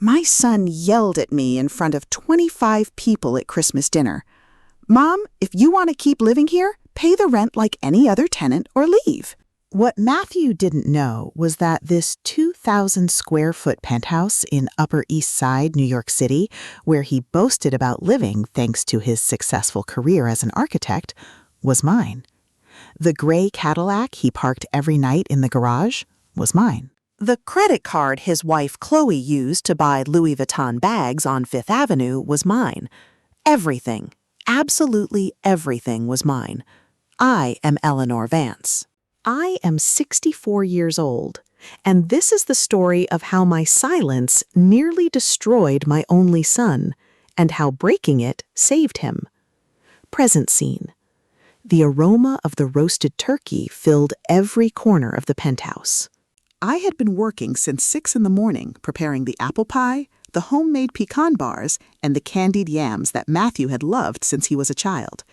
My son yelled at me in front of 25 people at Christmas dinner. "Mom, if you want to keep living here, pay the rent like any other tenant or leave." What Matthew didn't know was that this 2,000-square-foot penthouse in Upper East Side, New York City, where he boasted about living thanks to his successful career as an architect, was mine. The gray Cadillac he parked every night in the garage was mine. The credit card his wife Chloe used to buy Louis Vuitton bags on Fifth Avenue was mine. Everything, absolutely everything was mine. I am Eleanor Vance. I am 64 years old, and this is the story of how my silence nearly destroyed my only son, and how breaking it saved him. Present scene. The aroma of the roasted turkey filled every corner of the penthouse. I had been working since 6 in the morning preparing the apple pie, the homemade pecan bars, and the candied yams that Matthew had loved since he was a child.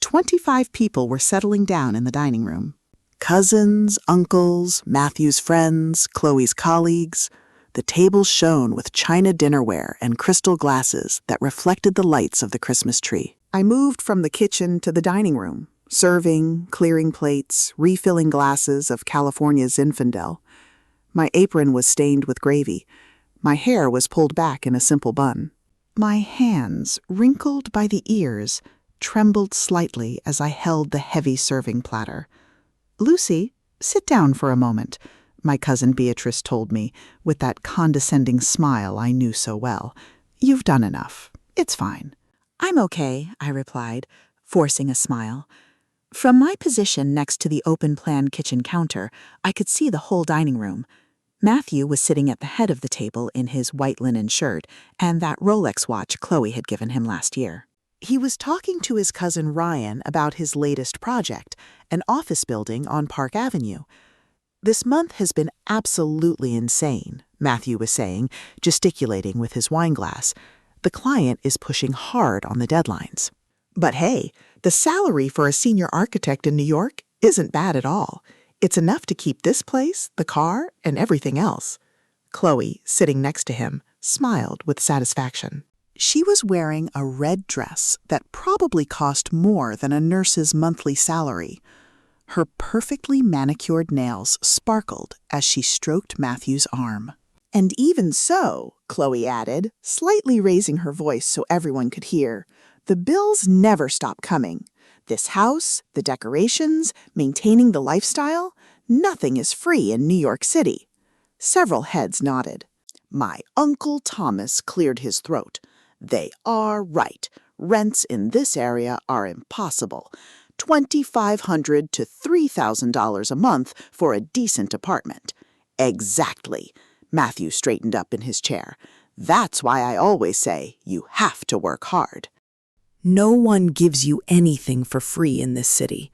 25 people were settling down in the dining room. Cousins, uncles, Matthew's friends, Chloe's colleagues. The table shone with china dinnerware and crystal glasses that reflected the lights of the Christmas tree. I moved from the kitchen to the dining room, serving, clearing plates, refilling glasses of California's Zinfandel. My apron was stained with gravy. My hair was pulled back in a simple bun. My hands, wrinkled by the ears, trembled slightly as I held the heavy serving platter. "Lucy, sit down for a moment," my cousin Beatrice told me, with that condescending smile I knew so well. "You've done enough. It's fine." "I'm okay," I replied, forcing a smile. From my position next to the open-plan kitchen counter, I could see the whole dining room. Matthew was sitting at the head of the table in his white linen shirt and that Rolex watch Chloe had given him last year. He was talking to his cousin Ryan about his latest project, an office building on Park Avenue. "This month has been absolutely insane," Matthew was saying, gesticulating with his wine glass. "The client is pushing hard on the deadlines. But hey, the salary for a senior architect in New York isn't bad at all. It's enough to keep this place, the car, and everything else." Chloe, sitting next to him, smiled with satisfaction. She was wearing a red dress that probably cost more than a nurse's monthly salary. Her perfectly manicured nails sparkled as she stroked Matthew's arm. "And even so," Chloe added, slightly raising her voice so everyone could hear, "the bills never stop coming. This house, the decorations, maintaining the lifestyle, nothing is free in New York City." Several heads nodded. My Uncle Thomas cleared his throat. "They are right. Rents in this area are impossible. $2,500 to $3,000 a month for a decent apartment." "Exactly." Matthew straightened up in his chair. "That's why I always say you have to work hard." No one gives you anything for free in this city.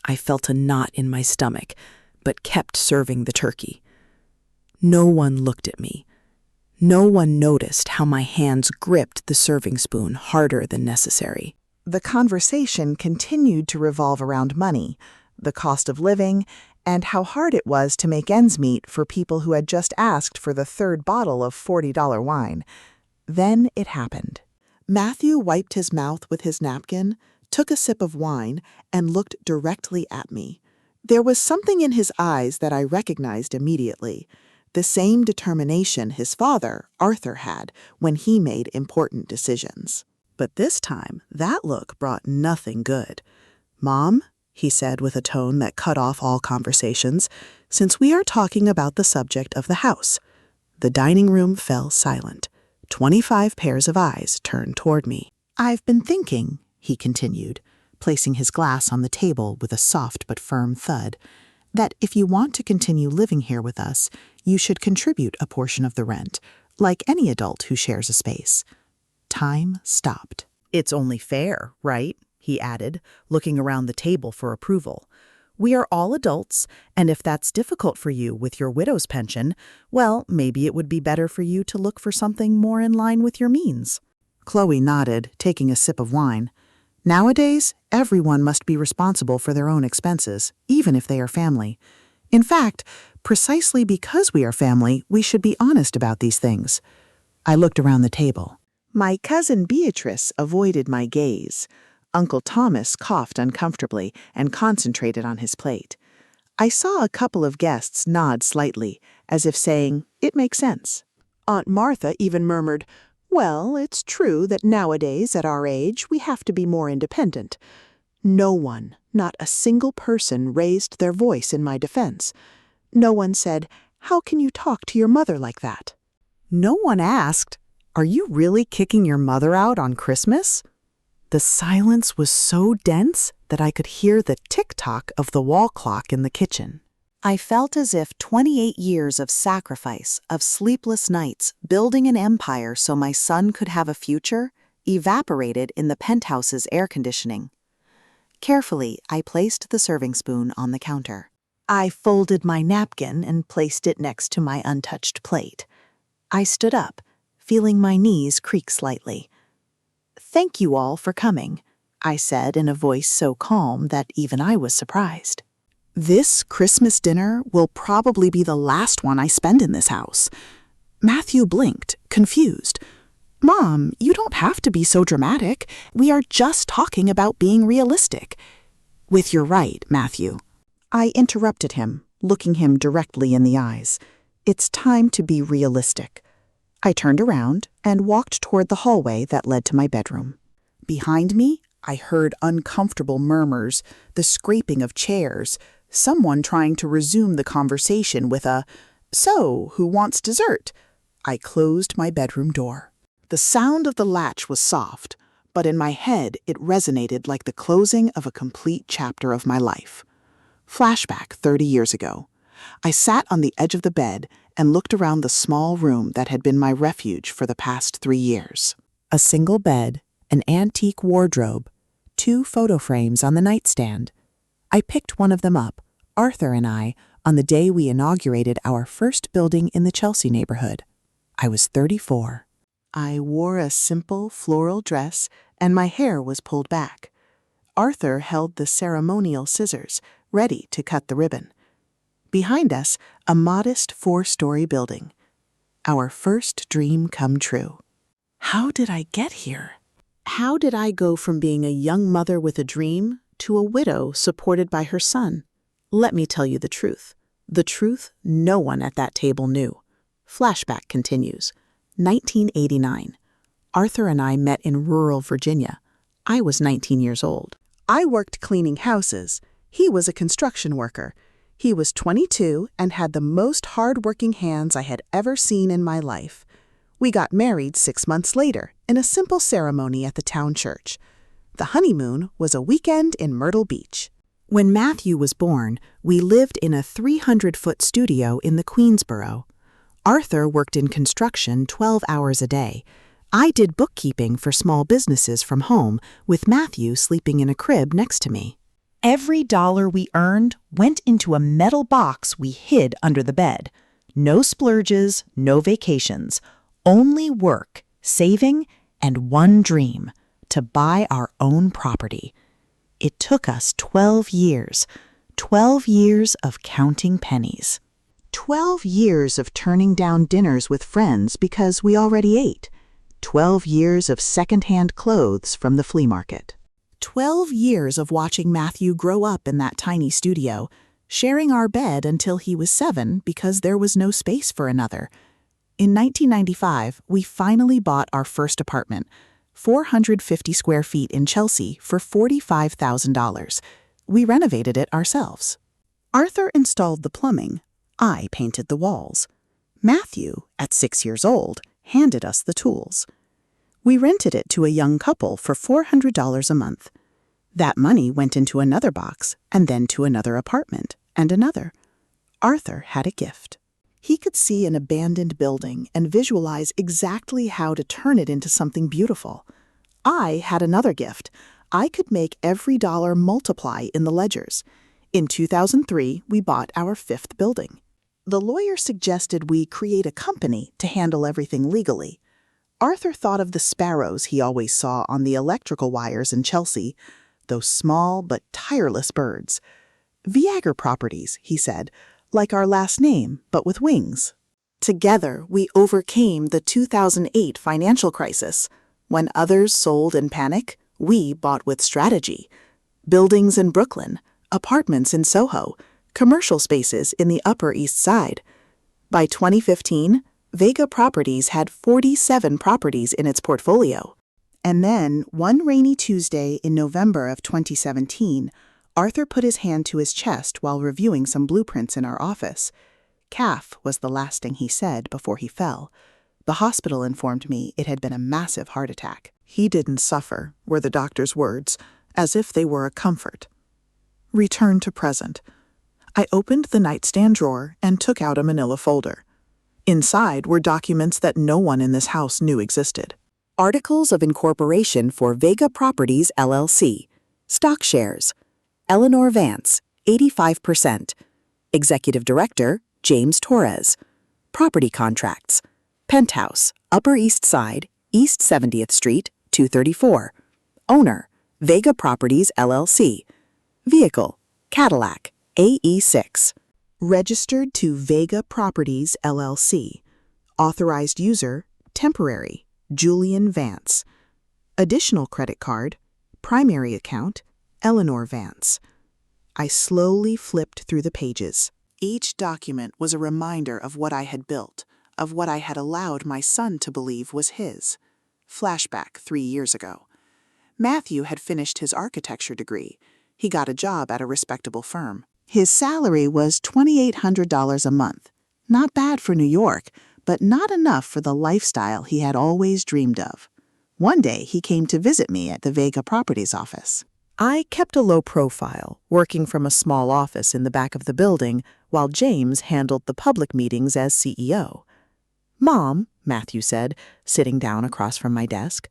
I felt a knot in my stomach, but kept serving the turkey. No one looked at me. No one noticed how my hands gripped the serving spoon harder than necessary. The conversation continued to revolve around money, the cost of living, and how hard it was to make ends meet for people who had just asked for the third bottle of $40 wine. Then it happened. Matthew wiped his mouth with his napkin, took a sip of wine, and looked directly at me. There was something in his eyes that I recognized immediately. The same determination his father, Arthur, had when he made important decisions. But this time, that look brought nothing good. "Mom," he said with a tone that cut off all conversations, "since we are talking about the subject of the house." The dining room fell silent. 25 pairs of eyes turned toward me. "I've been thinking," he continued, placing his glass on the table with a soft but firm thud, "that if you want to continue living here with us, you should contribute a portion of the rent, like any adult who shares a space." Time stopped. "It's only fair, right?" he added, looking around the table for approval. "We are all adults, and if that's difficult for you with your widow's pension, well, maybe it would be better for you to look for something more in line with your means." Chloe nodded, taking a sip of wine. "Nowadays, everyone must be responsible for their own expenses, even if they are family. In fact, precisely because we are family, we should be honest about these things." I looked around the table. My cousin Beatrice avoided my gaze. Uncle Thomas coughed uncomfortably and concentrated on his plate. I saw a couple of guests nod slightly, as if saying, "It makes sense." Aunt Martha even murmured, "Well, it's true that nowadays, at our age, we have to be more independent." No one, not a single person, raised their voice in my defense. No one said, "How can you talk to your mother like that?" No one asked, "Are you really kicking your mother out on Christmas?" The silence was so dense that I could hear the tick-tock of the wall clock in the kitchen. I felt as if 28 years of sacrifice, of sleepless nights, building an empire so my son could have a future, evaporated in the penthouse's air conditioning. Carefully, I placed the serving spoon on the counter. I folded my napkin and placed it next to my untouched plate. I stood up, feeling my knees creak slightly. "Thank you all for coming," I said in a voice so calm that even I was surprised. "This Christmas dinner will probably be the last one I spend in this house." Matthew blinked, confused. "Mom, you don't have to be so dramatic. We are just talking about being realistic." "With your right, Matthew." I interrupted him, looking him directly in the eyes. "It's time to be realistic." I turned around and walked toward the hallway that led to my bedroom. Behind me, I heard uncomfortable murmurs, the scraping of chairs, someone trying to resume the conversation with a, "So, who wants dessert?" I closed my bedroom door. The sound of the latch was soft, but in my head it resonated like the closing of a complete chapter of my life. Flashback 30 years ago. I sat on the edge of the bed and looked around the small room that had been my refuge for the past 3 years. A single bed, an antique wardrobe, 2 photo frames on the nightstand. I picked one of them up, Arthur and I, on the day we inaugurated our first building in the Chelsea neighborhood. I was 34. I wore a simple floral dress and my hair was pulled back. Arthur held the ceremonial scissors, ready to cut the ribbon. Behind us, a modest 4-story building. Our first dream come true. How did I get here? How did I go from being a young mother with a dream to a widow supported by her son? Let me tell you the truth. The truth no one at that table knew. Flashback continues. 1989. Arthur and I met in rural Virginia. I was 19 years old. I worked cleaning houses. He was a construction worker. He was 22 and had the most hard-working hands I had ever seen in my life. We got married 6 months later in a simple ceremony at the town church. The honeymoon was a weekend in Myrtle Beach. When Matthew was born, we lived in a 300-foot studio in the Queensboro. Arthur worked in construction 12 hours a day. I did bookkeeping for small businesses from home, with Matthew sleeping in a crib next to me. Every dollar we earned went into a metal box we hid under the bed. No splurges, no vacations, only work, saving, and one dream, to buy our own property. It took us 12 years of counting pennies. 12 years of turning down dinners with friends because we already ate. 12 years of second-hand clothes from the flea market. 12 years of watching Matthew grow up in that tiny studio, sharing our bed until he was 7 because there was no space for another. In 1995, we finally bought our first apartment, 450 square feet in Chelsea, for $45,000. We renovated it ourselves. Arthur installed the plumbing. I painted the walls. Matthew, at 6 years old, handed us the tools. We rented it to a young couple for $400 a month. That money went into another box, and then to another apartment, and another. Arthur had a gift. He could see an abandoned building and visualize exactly how to turn it into something beautiful. I had another gift. I could make every dollar multiply in the ledgers. In 2003, we bought our 5th building. The lawyer suggested we create a company to handle everything legally. Arthur thought of the sparrows he always saw on the electrical wires in Chelsea, those small but tireless birds. Vega Properties, he said, like our last name, but with wings. Together, we overcame the 2008 financial crisis. When others sold in panic, we bought with strategy. Buildings in Brooklyn, apartments in Soho, commercial spaces in the Upper East Side. By 2015, Vega Properties had 47 properties in its portfolio. And then, one rainy Tuesday in November of 2017, Arthur put his hand to his chest while reviewing some blueprints in our office. "Calf" was the last thing he said before he fell. The hospital informed me it had been a massive heart attack. "He didn't suffer," were the doctor's words, as if they were a comfort. Return to present. I opened the nightstand drawer and took out a manila folder. Inside were documents that no one in this house knew existed. Articles of incorporation for Vega Properties LLC. Stock shares. Eleanor Vance, 85%. Executive Director, James Torres. Property contracts. Penthouse, Upper East Side, East 70th Street, 234. Owner, Vega Properties LLC. Vehicle, Cadillac, AE6. Registered to Vega Properties LLC. Authorized user, temporary, Julian Vance. Additional credit card, primary account, Eleanor Vance. I slowly flipped through the pages. Each document was a reminder of what I had built, of what I had allowed my son to believe was his. Flashback 3 years ago. Matthew had finished his architecture degree. He got a job at a respectable firm. His salary was $2,800 a month. Not bad for New York, but not enough for the lifestyle he had always dreamed of. One day, he came to visit me at the Vega Properties office. I kept a low profile, working from a small office in the back of the building, while James handled the public meetings as CEO. "Mom," Matthew said, sitting down across from my desk,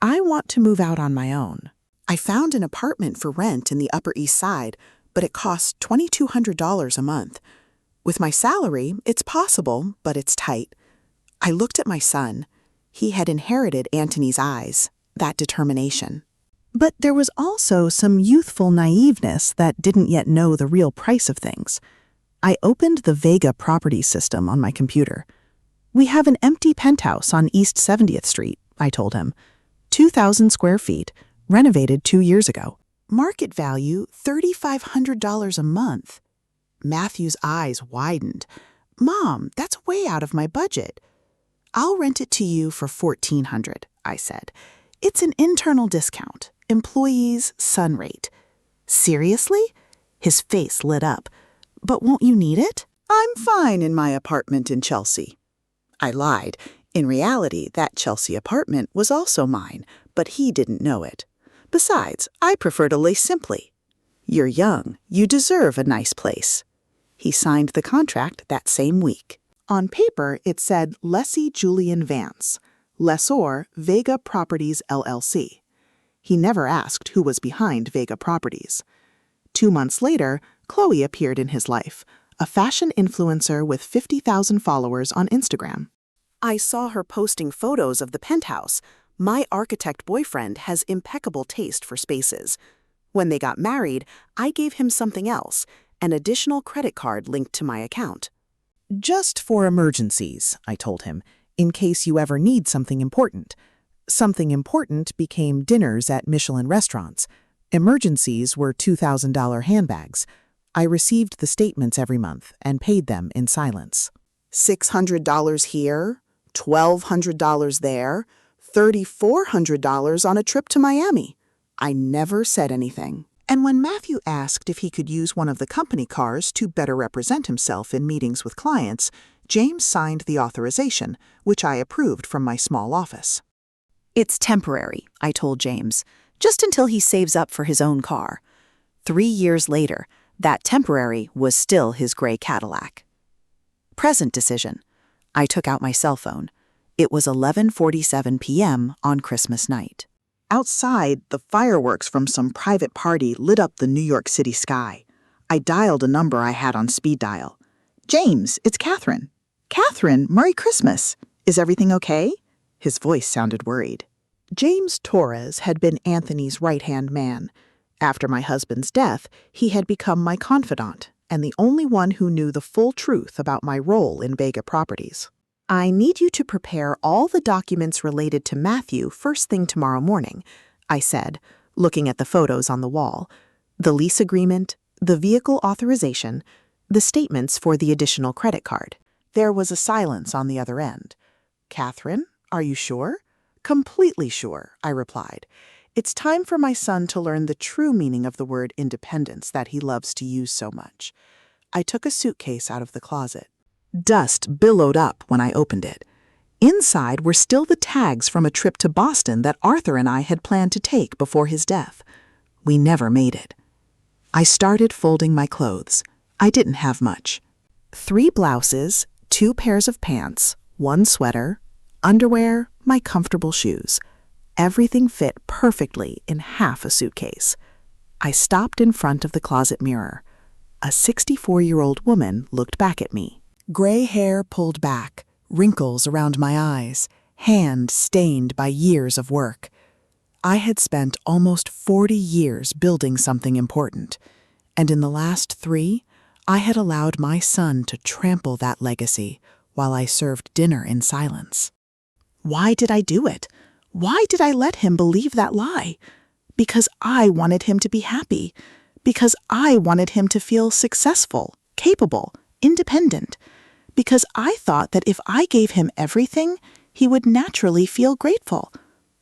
"I want to move out on my own. I found an apartment for rent in the Upper East Side, but it costs $2,200 a month. With my salary, it's possible, but it's tight." I looked at my son. He had inherited Anthony's eyes, that determination. But there was also some youthful naiveness that didn't yet know the real price of things. I opened the Vega Properties system on my computer. "We have an empty penthouse on East 70th Street, I told him. 2,000 square feet, renovated 2 years ago. Market value $3,500 a month. Matthew's eyes widened. "Mom, that's way out of my budget." "I'll rent it to you for $1,400, I said. "It's an internal discount. Employees' sun rate." "Seriously?" His face lit up. "But won't you need it?" "I'm fine in my apartment in Chelsea." I lied. In reality, that Chelsea apartment was also mine, but he didn't know it. Besides, I prefer to live simply. "You're young. You deserve a nice place." He signed the contract that same week. On paper, it said Lessee Julian Vance, lessor Vega Properties LLC. He never asked who was behind Vega Properties. 2 months later, Chloe appeared in his life, a fashion influencer with 50,000 followers on Instagram. I saw her posting photos of the penthouse. My architect boyfriend has impeccable taste for spaces. When they got married, I gave him something else, an additional credit card linked to my account. "Just for emergencies," I told him, "in case you ever need something important." Something important became dinners at Michelin restaurants. Emergencies were $2,000 handbags. I received the statements every month and paid them in silence. $600 here, $1,200 there, $3,400 on a trip to Miami. I never said anything. And when Matthew asked if he could use one of the company cars to better represent himself in meetings with clients, James signed the authorization, which I approved from my small office. "It's temporary," I told James, "just until he saves up for his own car." 3 years later, that temporary was still his gray Cadillac. Present decision. I took out my cell phone. It was 11:47 p.m. on Christmas night. Outside, the fireworks from some private party lit up the New York City sky. I dialed a number I had on speed dial. "James, it's Catherine." "Catherine, Merry Christmas. Is everything okay?" His voice sounded worried. James Torres had been Anthony's right-hand man. After my husband's death, he had become my confidant, and the only one who knew the full truth about my role in Vega Properties. I need you to prepare all the documents related to Matthew first thing tomorrow morning, I said, looking at the photos on the wall. The lease agreement, the vehicle authorization, the statements for the additional credit card. There was a silence on the other end. Catherine, are you sure? Completely sure, I replied. It's time for my son to learn the true meaning of the word independence that he loves to use so much. I took a suitcase out of the closet. Dust billowed up when I opened it. Inside were still the tags from a trip to Boston that Arthur and I had planned to take before his death. We never made it. I started folding my clothes. I didn't have much. 3 blouses, 2 pairs of pants, 1 sweater, underwear, my comfortable shoes. Everything fit perfectly in half a suitcase. I stopped in front of the closet mirror. A 64-year-old woman looked back at me. Gray hair pulled back, wrinkles around my eyes, hand stained by years of work. I had spent almost 40 years building something important, and in the last 3, I had allowed my son to trample that legacy while I served dinner in silence. Why did I do it? Why did I let him believe that lie? Because I wanted him to be happy. Because I wanted him to feel successful, capable, independent. Because I thought that if I gave him everything, he would naturally feel grateful.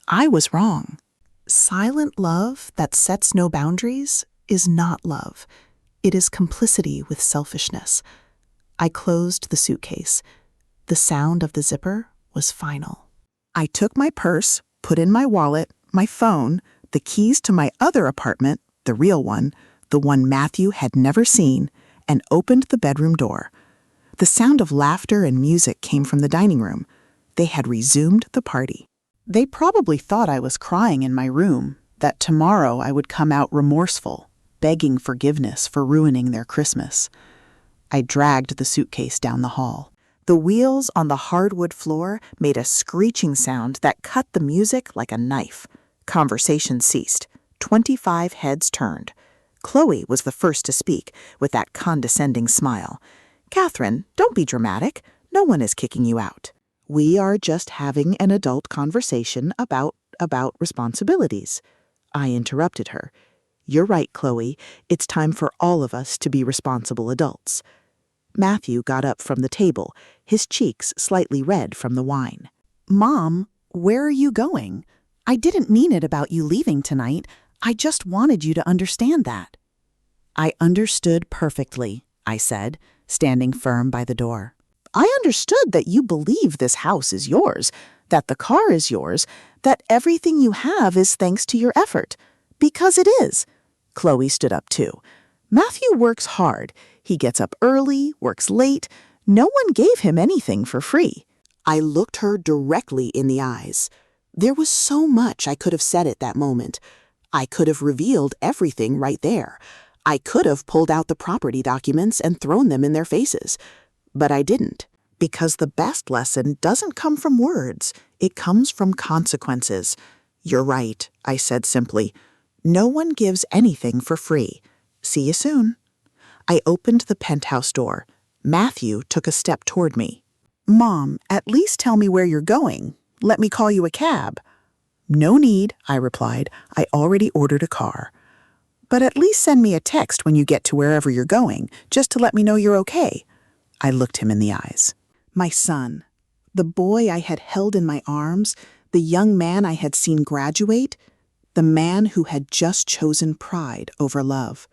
I was wrong. Silent love that sets no boundaries is not love. It is complicity with selfishness. I closed the suitcase. The sound of the zipper was final. I took my purse, put in my wallet, my phone, the keys to my other apartment, the real one, the one Matthew had never seen, and opened the bedroom door. The sound of laughter and music came from the dining room. They had resumed the party. They probably thought I was crying in my room, that tomorrow I would come out remorseful, begging forgiveness for ruining their Christmas. I dragged the suitcase down the hall. The wheels on the hardwood floor made a screeching sound that cut the music like a knife. Conversation ceased. 25 heads turned. Chloe was the first to speak, with that condescending smile. "Catherine, don't be dramatic. No one is kicking you out. We are just having an adult conversation about responsibilities." I interrupted her. "You're right, Chloe. It's time for all of us to be responsible adults." Matthew got up from the table, his cheeks slightly red from the wine. "Mom, where are you going? I didn't mean it about you leaving tonight. I just wanted you to understand that." "I understood perfectly," I said, standing firm by the door. "I understood that you believe this house is yours, that the car is yours, that everything you have is thanks to your effort. Because it is." Chloe stood up too. "Matthew works hard. He gets up early, works late. No one gave him anything for free." I looked her directly in the eyes. There was so much I could have said at that moment. I could have revealed everything right there. I could have pulled out the property documents and thrown them in their faces. But I didn't, because the best lesson doesn't come from words. It comes from consequences. "You're right," I said simply. "No one gives anything for free. See you soon." I opened the penthouse door. Matthew took a step toward me. "Mom, at least tell me where you're going. Let me call you a cab." "No need," I replied. "I already ordered a car." "But at least send me a text when you get to wherever you're going, just to let me know you're okay." I looked him in the eyes. My son, the boy I had held in my arms, the young man I had seen graduate, the man who had just chosen pride over love.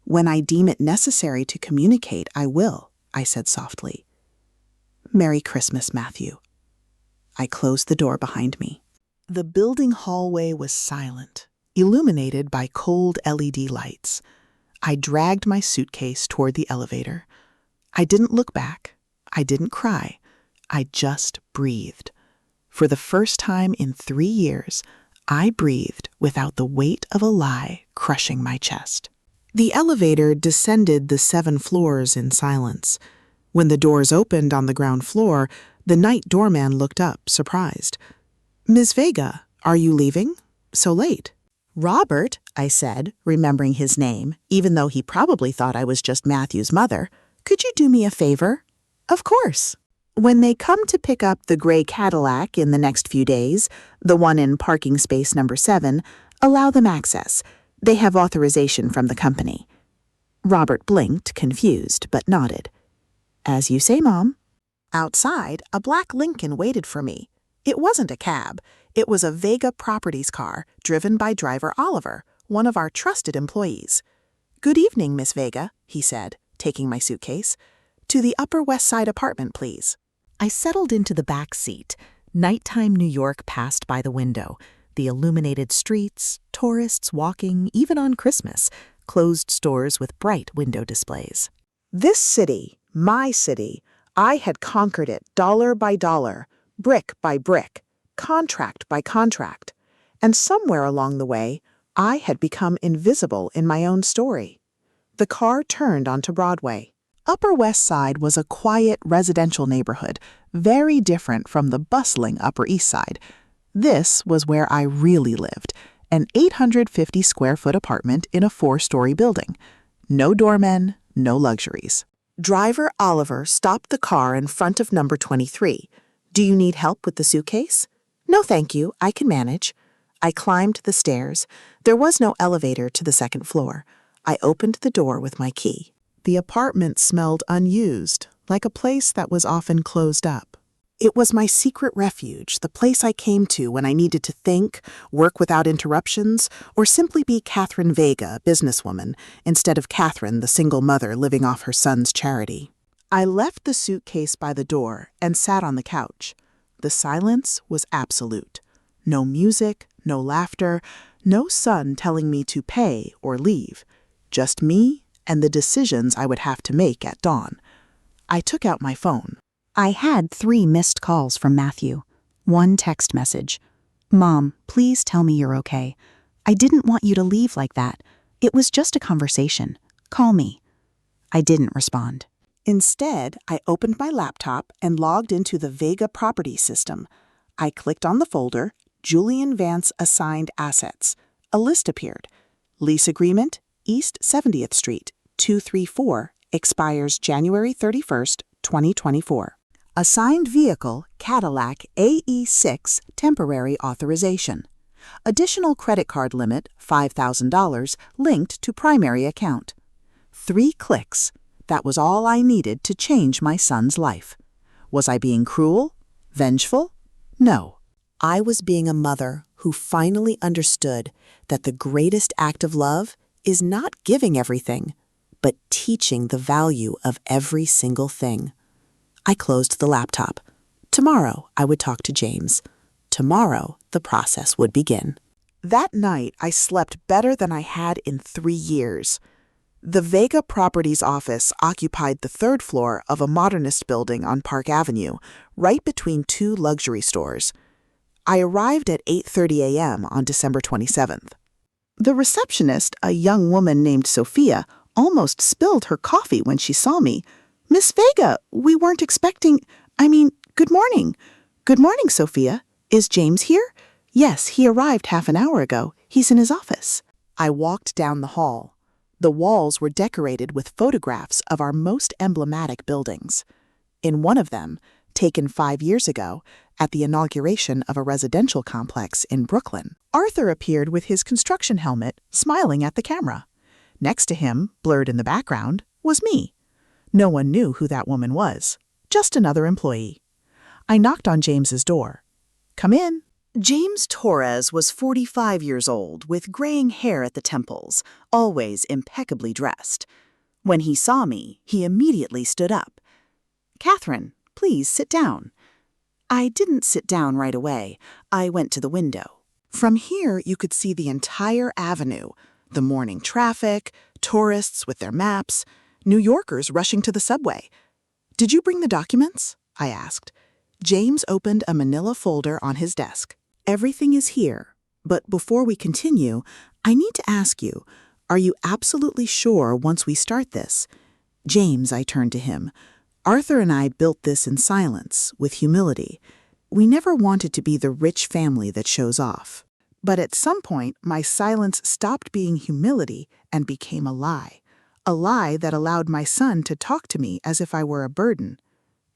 "When I deem it necessary to communicate, I will," I said softly. "Merry Christmas, Matthew." I closed the door behind me. The building hallway was silent, illuminated by cold LED lights. I dragged my suitcase toward the elevator. I didn't look back. I didn't cry. I just breathed. For the first time in 3 years, I breathed without the weight of a lie crushing my chest. The elevator descended the 7 floors in silence. When the doors opened on the ground floor, the night doorman looked up, surprised. "Miss Vega, are you leaving? So late?" Robert, I said, remembering his name, even though he probably thought I was just Matthew's mother, could you do me a favor? Of course. When they come to pick up the gray Cadillac in the next few days, the one in parking space number 7, allow them access. They have authorization from the company. Robert blinked, confused, but nodded. As you say, Mom. Outside, a black Lincoln waited for me. It wasn't a cab. It was a Vega Properties car, driven by driver Oliver, one of our trusted employees. Good evening, Miss Vega, he said, taking my suitcase. To the Upper West Side apartment, please. I settled into the back seat. Nighttime New York passed by the window. The illuminated streets, tourists walking, even on Christmas, closed stores with bright window displays. This city, my city, I had conquered it dollar by dollar, brick by brick, contract by contract. And somewhere along the way, I had become invisible in my own story. The car turned onto Broadway. Upper West Side was a quiet residential neighborhood, very different from the bustling Upper East Side. This was where I really lived, an 850-square-foot apartment in a 4-story building. No doormen, no luxuries. Driver Oliver stopped the car in front of number 23. Do you need help with the suitcase? No, thank you. I can manage. I climbed the stairs. There was no elevator to the second floor. I opened the door with my key. The apartment smelled unused, like a place that was often closed up. It was my secret refuge, the place I came to when I needed to think, work without interruptions, or simply be Catherine Vega, businesswoman, instead of Catherine, the single mother living off her son's charity. I left the suitcase by the door and sat on the couch. The silence was absolute. No music, no laughter, no son telling me to pay or leave. Just me and the decisions I would have to make at dawn. I took out my phone. I had 3 missed calls from Matthew. 1 text message. Mom, please tell me you're okay. I didn't want you to leave like that. It was just a conversation. Call me. I didn't respond. Instead, I opened my laptop and logged into the Vega Properties system. I clicked on the folder, Julian Vance Assigned Assets. A list appeared. Lease agreement, East 70th Street, 234, expires January 31st, 2024. Assigned vehicle, Cadillac AE6, temporary authorization. Additional credit card limit, $5,000, linked to primary account. 3 clicks. That was all I needed to change my son's life. Was I being cruel? Vengeful? No. I was being a mother who finally understood that the greatest act of love is not giving everything, but teaching the value of every single thing. I closed the laptop. Tomorrow, I would talk to James. Tomorrow, the process would begin. That night, I slept better than I had in 3 years. The Vega Properties office occupied the 3rd floor of a modernist building on Park Avenue, right between 2 luxury stores. I arrived at 8:30 a.m. on December 27th. The receptionist, a young woman named Sophia, almost spilled her coffee when she saw me. Miss Vega, we weren't expecting— good morning. Good morning, Sophia. Is James here? Yes, he arrived half an hour ago. He's in his office. I walked down the hall. The walls were decorated with photographs of our most emblematic buildings. In one of them, taken 5 years ago, at the inauguration of a residential complex in Brooklyn, Arthur appeared with his construction helmet, smiling at the camera. Next to him, blurred in the background, was me. No one knew who that woman was. Just another employee. I knocked on James's door. Come in. James Torres was 45 years old, with graying hair at the temples, always impeccably dressed. When he saw me, he immediately stood up. Catherine, please sit down. I didn't sit down right away. I went to the window. From here, you could see the entire avenue, the morning traffic, tourists with their maps, New Yorkers rushing to the subway. Did you bring the documents? I asked. James opened a manila folder on his desk. Everything is here, but before we continue, I need to ask you, are you absolutely sure once we start this? James, I turned to him. Arthur and I built this in silence, with humility. We never wanted to be the rich family that shows off. But at some point, my silence stopped being humility and became a lie that allowed my son to talk to me as if I were a burden.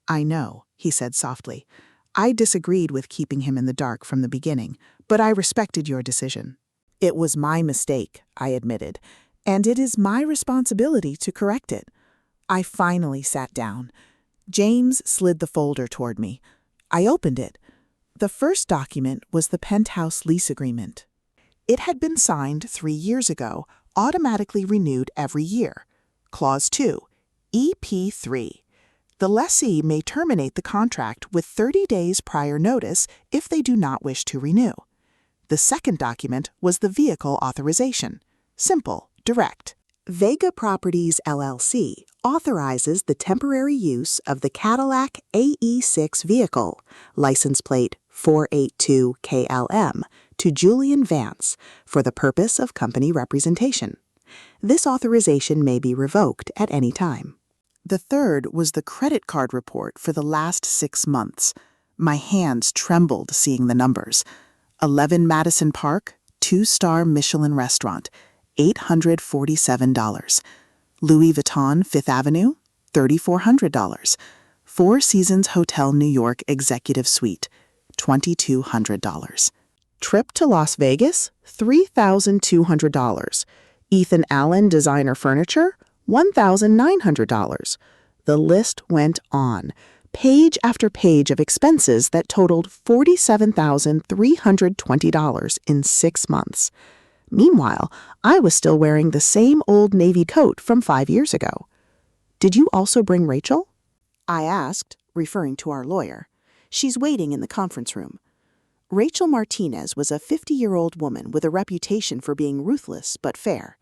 "I know," he said softly. "I disagreed with keeping him in the dark from the beginning, but I respected your decision." "It was my mistake," I admitted, "and it is my responsibility to correct it." I finally sat down. James slid the folder toward me. I opened it. The first document was the Penthouse lease agreement. It had been signed 3 years ago, automatically renewed every year. Clause 2, EP3. The lessee may terminate the contract with 30 days prior notice if they do not wish to renew. The second document was the vehicle authorization. Simple, direct. Vega Properties LLC authorizes the temporary use of the Cadillac AE6 vehicle, license plate 482KLM, to Julian Vance for the purpose of company representation. This authorization may be revoked at any time. The third was the credit card report for the last 6 months. My hands trembled seeing the numbers. 11 Madison Park, 2-star Michelin restaurant, $847. Louis Vuitton, 5th Avenue, $3,400. Four Seasons Hotel New York Executive Suite, $2,200. Trip to Las Vegas, $3,200. Ethan Allen Designer Furniture, $1,900. The list went on. Page after page of expenses that totaled $47,320 in 6 months. Meanwhile, I was still wearing the same old navy coat from 5 years ago. "Did you also bring Rachel?" I asked, referring to our lawyer. "She's waiting in the conference room." Rachel Martinez was a 50-year-old woman with a reputation for being ruthless but fair.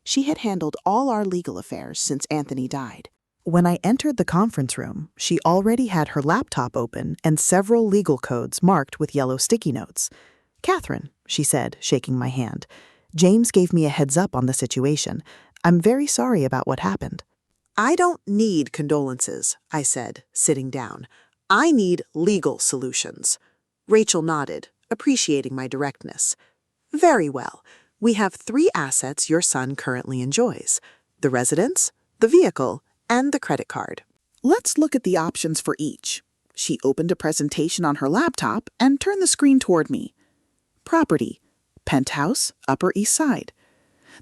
She had handled all our legal affairs since Anthony died. When I entered the conference room, she already had her laptop open and several legal codes marked with yellow sticky notes. "Catherine," she said, shaking my hand, "James gave me a heads up on the situation. I'm very sorry about what happened." "I don't need condolences," I said, sitting down. "I need legal solutions." Rachel nodded, appreciating my directness. "Very well. We have 3 assets your son currently enjoys: the residence, the vehicle, and the credit card. Let's look at the options for each." She opened a presentation on her laptop and turned the screen toward me. "Property, Penthouse, Upper East Side.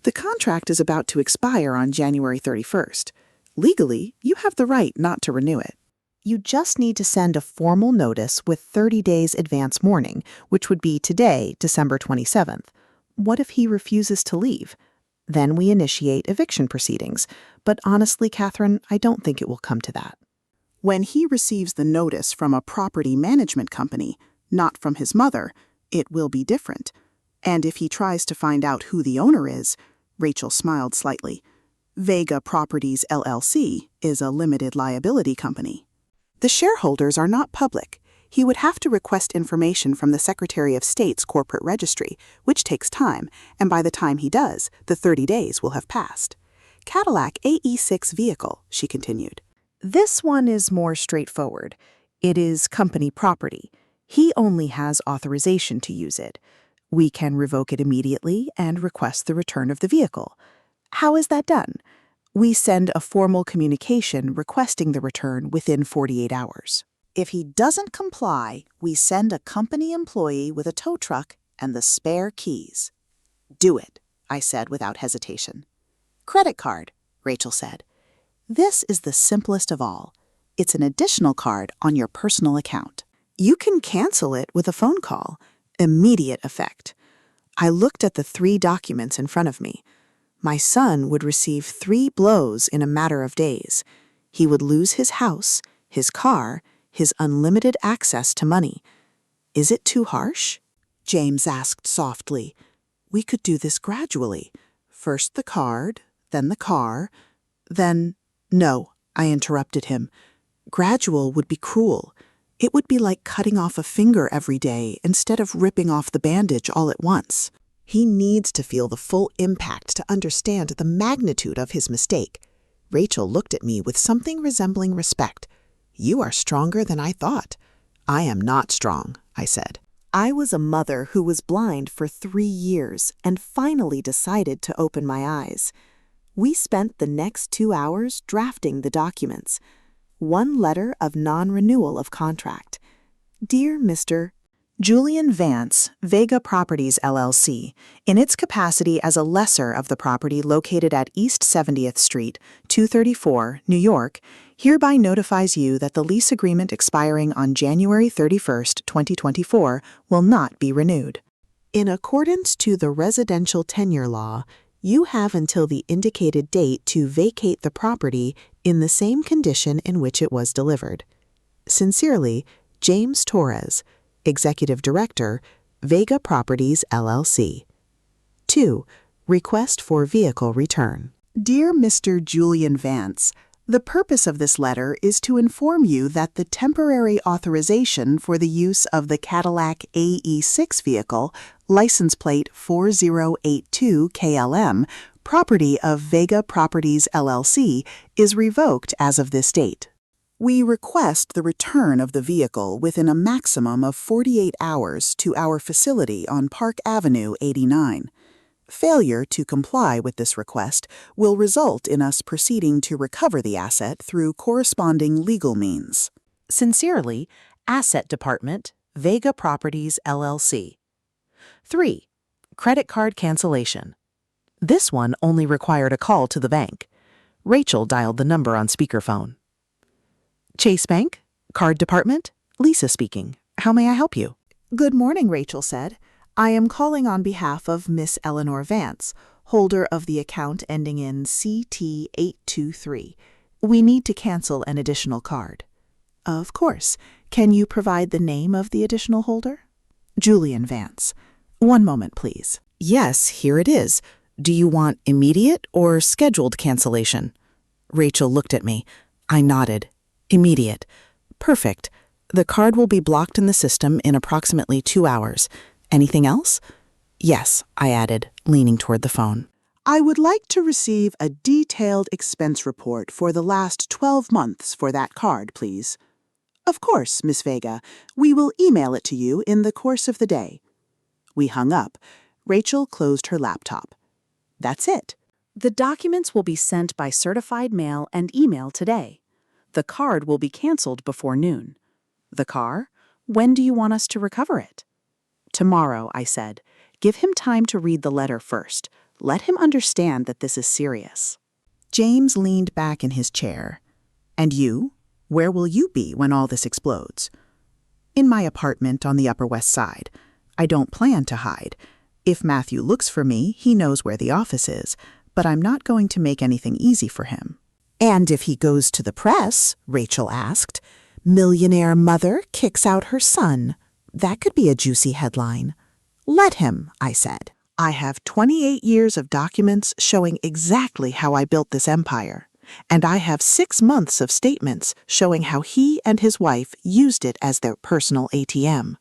The contract is about to expire on January 31st. Legally, you have the right not to renew it. You just need to send a formal notice with 30 days advance warning, which would be today, December 27th. What if he refuses to leave? Then we initiate eviction proceedings. But honestly, Catherine, I don't think it will come to that. When he receives the notice from a property management company, not from his mother, it will be different. And if he tries to find out who the owner is," Rachel smiled slightly, "Vega Properties LLC is a limited liability company. The shareholders are not public. He would have to request information from the Secretary of State's corporate registry, which takes time, and by the time he does, the 30 days will have passed. Cadillac AE6 vehicle," she continued. "This one is more straightforward. It is company property. He only has authorization to use it. We can revoke it immediately and request the return of the vehicle. How is that done? We send a formal communication requesting the return within 48 hours. If he doesn't comply, we send a company employee with a tow truck and the spare keys." "Do it," I said without hesitation. "Credit card," Rachel said. "This is the simplest of all. It's an additional card on your personal account. You can cancel it with a phone call. Immediate effect." I looked at the 3 documents in front of me. My son would receive 3 blows in a matter of days. He would lose his house, his car, his unlimited access to money. "Is it too harsh?" James asked softly. "We could do this gradually. First the card, then the car, then—" "No," I interrupted him. "Gradual would be cruel. It would be like cutting off a finger every day instead of ripping off the bandage all at once. He needs to feel the full impact to understand the magnitude of his mistake." Rachel looked at me with something resembling respect. "You are stronger than I thought." "I am not strong," I said. I was a mother who was blind for 3 years and finally decided to open my eyes. We spent the next 2 hours drafting the documents. One letter of non-renewal of contract. Dear Mr. Julian Vance, Vega Properties LLC, in its capacity as a lessor of the property located at East 70th Street, 234, New York, hereby notifies you that the lease agreement expiring on January 31st, 2024, will not be renewed. In accordance to the residential tenure law, you have until the indicated date to vacate the property in the same condition in which it was delivered. Sincerely, James Torres, Executive Director, Vega Properties LLC. 2. Request for vehicle return. Dear Mr. Julian Vance, the purpose of this letter is to inform you that the temporary authorization for the use of the Cadillac AE6 vehicle, license plate 4082 KLM, property of Vega Properties LLC, is revoked as of this date. We request the return of the vehicle within a maximum of 48 hours to our facility on Park Avenue 89. Failure to comply with this request will result in us proceeding to recover the asset through corresponding legal means. Sincerely, Asset Department, Vega Properties LLC. 3. Credit card cancellation. This one only required a call to the bank. Rachel dialed the number on speakerphone. Chase Bank, Card Department, Lisa speaking. How may I help you? Good morning, Rachel said. I am calling on behalf of Miss Eleanor Vance, holder of the account ending in CT823. We need to cancel an additional card. Of course. Can you provide the name of the additional holder? Julian Vance. One moment, please. Yes, here it is. Do you want immediate or scheduled cancellation? Rachel looked at me. I nodded. Immediate. Perfect. The card will be blocked in the system in approximately 2 hours. Anything else? Yes, I added, leaning toward the phone. I would like to receive a detailed expense report for the last 12 months for that card, please. Of course, Miss Vega. We will email it to you in the course of the day. We hung up. Rachel closed her laptop. That's it. The documents will be sent by certified mail and email today. The card will be canceled before noon. The car? When do you want us to recover it? Tomorrow, I said. Give him time to read the letter first. Let him understand that this is serious. James leaned back in his chair. And you? Where will you be when all this explodes? In my apartment on the Upper West Side. I don't plan to hide. If Matthew looks for me, he knows where the office is, but I'm not going to make anything easy for him. And if he goes to the press, Rachel asked, millionaire mother kicks out her son. That could be a juicy headline. Let him, I said. I have 28 years of documents showing exactly how I built this empire, and I have 6 months of statements showing how he and his wife used it as their personal ATM.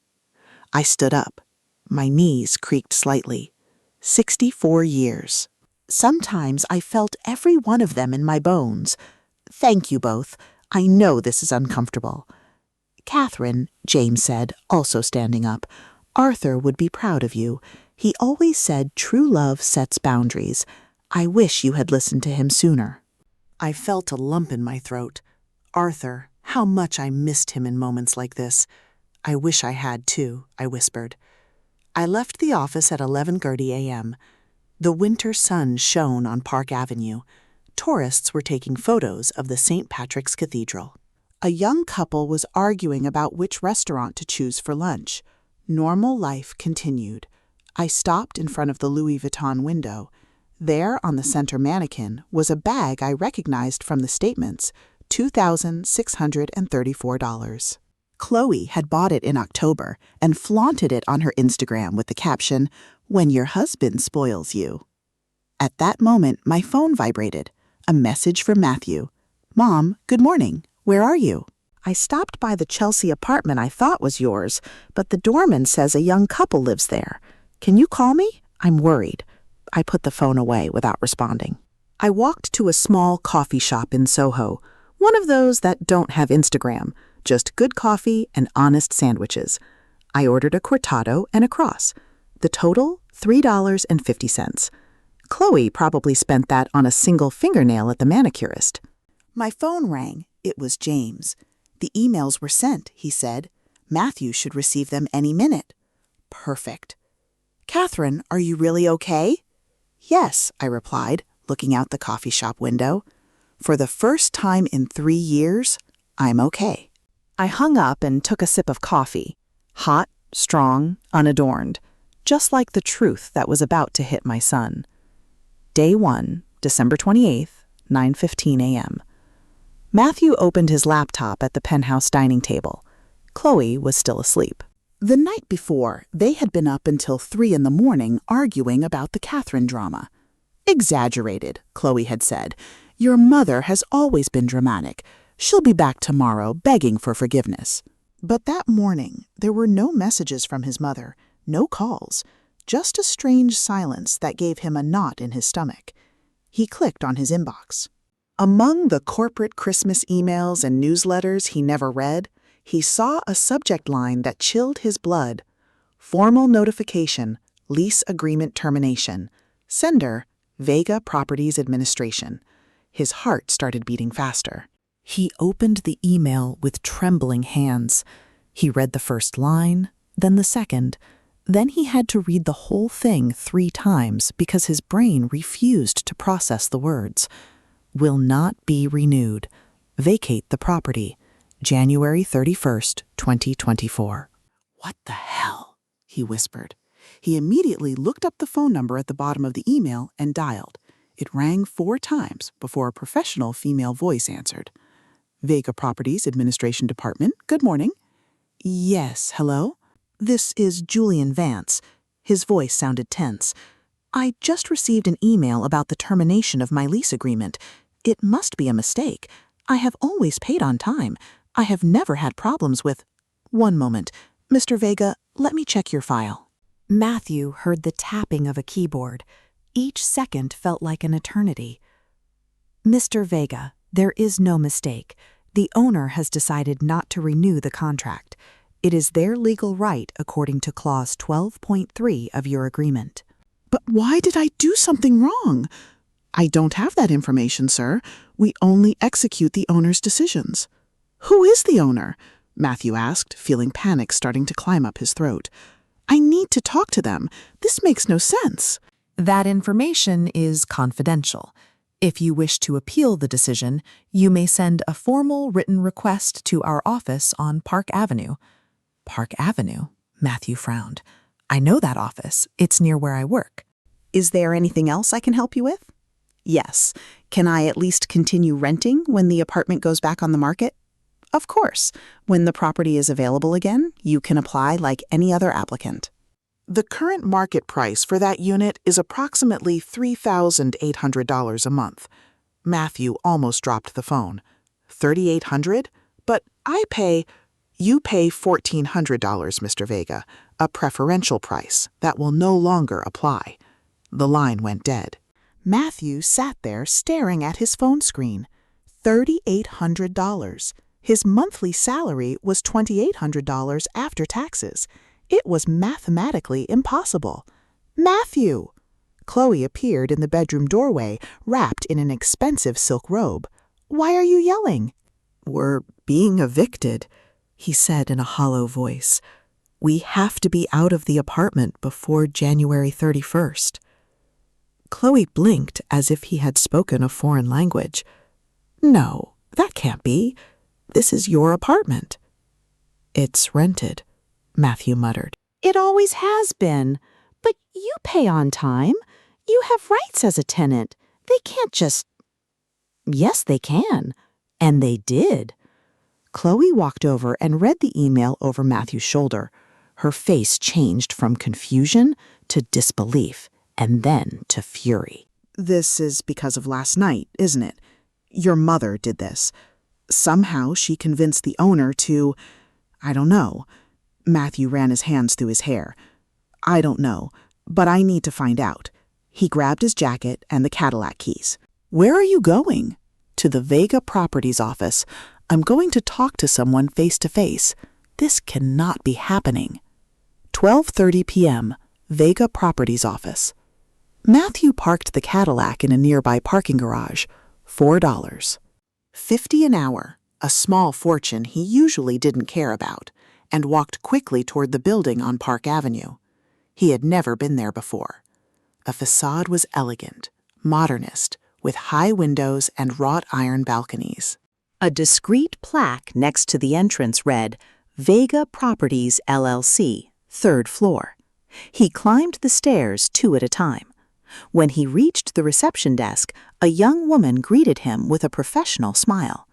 I stood up. My knees creaked slightly. 64 years. Sometimes I felt every one of them in my bones. Thank you both. I know this is uncomfortable. Catherine, James said, also standing up, Arthur would be proud of you. He always said true love sets boundaries. I wish you had listened to him sooner. I felt a lump in my throat. Arthur, how much I missed him in moments like this. I wish I had too, I whispered. I left the office at 11:30 a.m. The winter sun shone on Park Avenue. Tourists were taking photos of the St. Patrick's Cathedral. A young couple was arguing about which restaurant to choose for lunch. Normal life continued. I stopped in front of the Louis Vuitton window. There, on the center mannequin, was a bag I recognized from the statements, $2,634. Chloe had bought it in October and flaunted it on her Instagram with the caption, "When your husband spoils you." At that moment, my phone vibrated. A message from Matthew. "Mom, good morning. Where are you?" "I stopped by the Chelsea apartment I thought was yours, but the doorman says a young couple lives there. Can you call me? I'm worried." I put the phone away without responding. I walked to a small coffee shop in Soho, one of those that don't have Instagram, just good coffee and honest sandwiches. I ordered a cortado and a cross. The total, $3.50. Chloe probably spent that on a single fingernail at the manicurist. My phone rang. It was James. The emails were sent, he said. Matthew should receive them any minute. Perfect. Catherine, are you really okay? Yes, I replied, looking out the coffee shop window. For the first time in 3 years, I'm okay. I hung up and took a sip of coffee. Hot, strong, unadorned. Just like the truth that was about to hit my son. Day 1, December 28th, 9:15 a.m. Matthew opened his laptop at the Penthouse dining table. Chloe was still asleep. The night before, they had been up until 3 in the morning arguing about the Catherine drama. Exaggerated, Chloe had said. Your mother has always been dramatic. She'll be back tomorrow begging for forgiveness. But that morning, there were no messages from his mother, no calls, just a strange silence that gave him a knot in his stomach. He clicked on his inbox. Among the corporate Christmas emails and newsletters he never read, he saw a subject line that chilled his blood. Formal notification, lease agreement termination. Sender, Vega Properties Administration. His heart started beating faster. He opened the email with trembling hands. He read the first line, then the second. Then he had to read the whole thing 3 times because his brain refused to process the words. Will not be renewed. Vacate the property. January 31st, 2024. What the hell? He whispered. He immediately looked up the phone number at the bottom of the email and dialed. It rang 4 times before a professional female voice answered. Vega Properties Administration Department, good morning. Yes, hello? This is Julian Vance. His voice sounded tense. I just received an email about the termination of my lease agreement. It must be a mistake. I have always paid on time. I have never had problems with... One moment. Mr. Vega, let me check your file. Matthew heard the tapping of a keyboard. Each second felt like an eternity. Mr. Vega, there is no mistake. The owner has decided not to renew the contract. It is their legal right according to Clause 12.3 of your agreement. But why did I do something wrong? I don't have that information, sir. We only execute the owner's decisions. Who is the owner? Matthew asked, feeling panic starting to climb up his throat. I need to talk to them. This makes no sense. That information is confidential. If you wish to appeal the decision, you may send a formal written request to our office on Park Avenue. Park Avenue? Matthew frowned. I know that office. It's near where I work. Is there anything else I can help you with? Yes. Can I at least continue renting when the apartment goes back on the market? Of course. When the property is available again, you can apply like any other applicant. The current market price for that unit is approximately $3,800 a month. Matthew almost dropped the phone. $3,800? But you pay $1,400, Mr. Vega, a preferential price that will no longer apply. The line went dead. Matthew sat there staring at his phone screen. $3,800. His monthly salary was $2,800 after taxes. It was mathematically impossible. Matthew! Chloe appeared in the bedroom doorway, wrapped in an expensive silk robe. Why are you yelling? We're being evicted, he said in a hollow voice. We have to be out of the apartment before January 31st. Chloe blinked as if he had spoken a foreign language. No, that can't be. This is your apartment. It's rented, Matthew muttered. It always has been. But you pay on time. You have rights as a tenant. They can't just... Yes, they can. And they did. Chloe walked over and read the email over Matthew's shoulder. Her face changed from confusion to disbelief, and then to fury. This is because of last night, isn't it? Your mother did this. Somehow she convinced the owner to... I don't know. Matthew ran his hands through his hair. I don't know, but I need to find out. He grabbed his jacket and the Cadillac keys. Where are you going? To the Vega Properties office. I'm going to talk to someone face to face. This cannot be happening. 12:30 p.m., Vega Properties office. Matthew parked the Cadillac in a nearby parking garage. $4. $50 an hour, a small fortune he usually didn't care about, and walked quickly toward the building on Park Avenue. He had never been there before. A facade was elegant, modernist, with high windows and wrought iron balconies. A discreet plaque next to the entrance read, Vega Properties LLC, 3rd floor. He climbed the stairs 2 at a time. When he reached the reception desk, a young woman greeted him with a professional smile.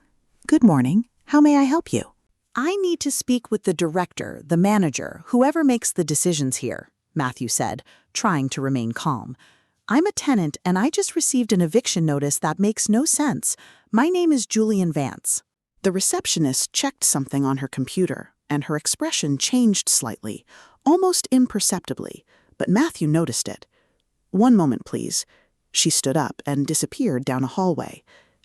"Good morning. How may I help you?" "I need to speak with the director, the manager, whoever makes the decisions here," Matthew said, trying to remain calm. "I'm a tenant and I just received an eviction notice that makes no sense. My name is Julian Vance." The receptionist checked something on her computer, and her expression changed slightly, almost imperceptibly, but Matthew noticed it. "One moment, please." She stood up and disappeared down a hallway.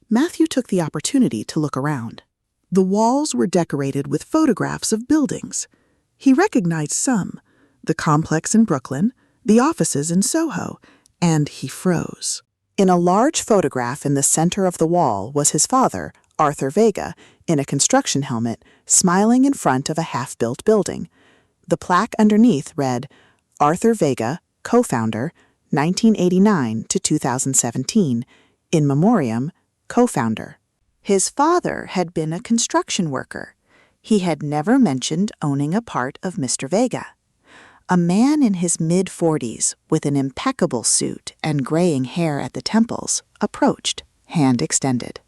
Matthew took the opportunity to look around. The walls were decorated with photographs of buildings. He recognized some, the complex in Brooklyn, the offices in Soho, and he froze. In a large photograph in the center of the wall was his father, Arthur Vega, in a construction helmet, smiling in front of a half-built building. The plaque underneath read, Arthur Vega, co-founder, 1989 to 2017, in memoriam, co-founder. His father had been a construction worker. He had never mentioned owning a part of Mr. Vega. A man in his mid-40s, with an impeccable suit and graying hair at the temples, approached, hand extended.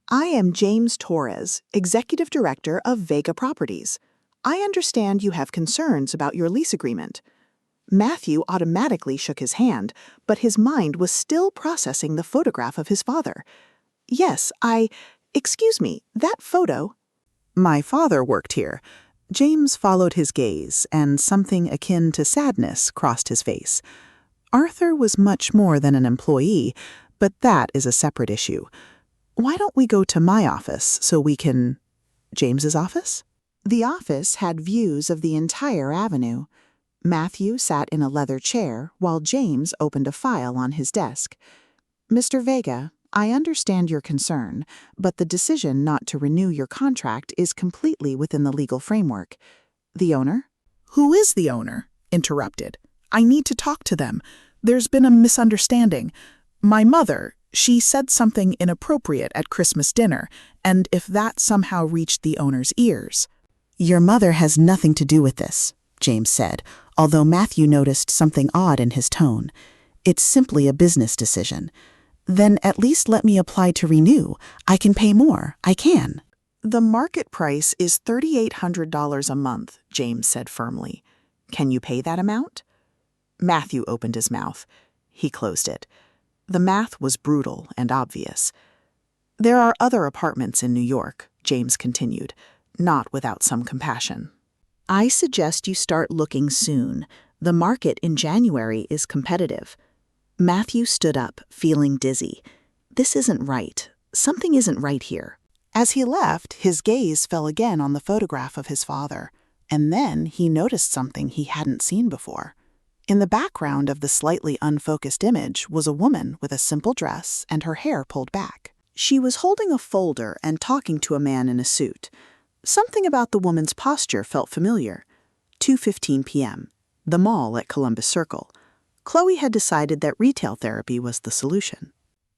"I am James Torres, Executive Director of Vega Properties. I understand you have concerns about your lease agreement." Matthew automatically shook his hand, but his mind was still processing the photograph of his father. "Yes, excuse me, that photo—" "My father worked here." James followed his gaze, and something akin to sadness crossed his face. Arthur was much more than an employee, but that is a separate issue. "Why don't we go to my office so we can—" James's office? The office had views of the entire avenue. Matthew sat in a leather chair while James opened a file on his desk. "Mr. Vega, I understand your concern, but the decision not to renew your contract is completely within the legal framework. The owner?" "Who is the owner?" interrupted. "I need to talk to them. There's been a misunderstanding. My mother, she said something inappropriate at Christmas dinner, and if that somehow reached the owner's ears—" "Your mother has nothing to do with this," James said, although Matthew noticed something odd in his tone. "It's simply a business decision." "Then at least let me apply to renew. I can pay more. I can." "The market price is $3,800 a month," James said firmly. "Can you pay that amount?" Matthew opened his mouth. He closed it. The math was brutal and obvious. "There are other apartments in New York," James continued, not without some compassion. "I suggest you start looking soon. The market in January is competitive." Matthew stood up, feeling dizzy. This isn't right. Something isn't right here. As he left, his gaze fell again on the photograph of his father, and then he noticed something he hadn't seen before. In the background of the slightly unfocused image was a woman with a simple dress and her hair pulled back. She was holding a folder and talking to a man in a suit. Something about the woman's posture felt familiar. 2:15 p.m., the mall at Columbus Circle. Chloe had decided that retail therapy was the solution.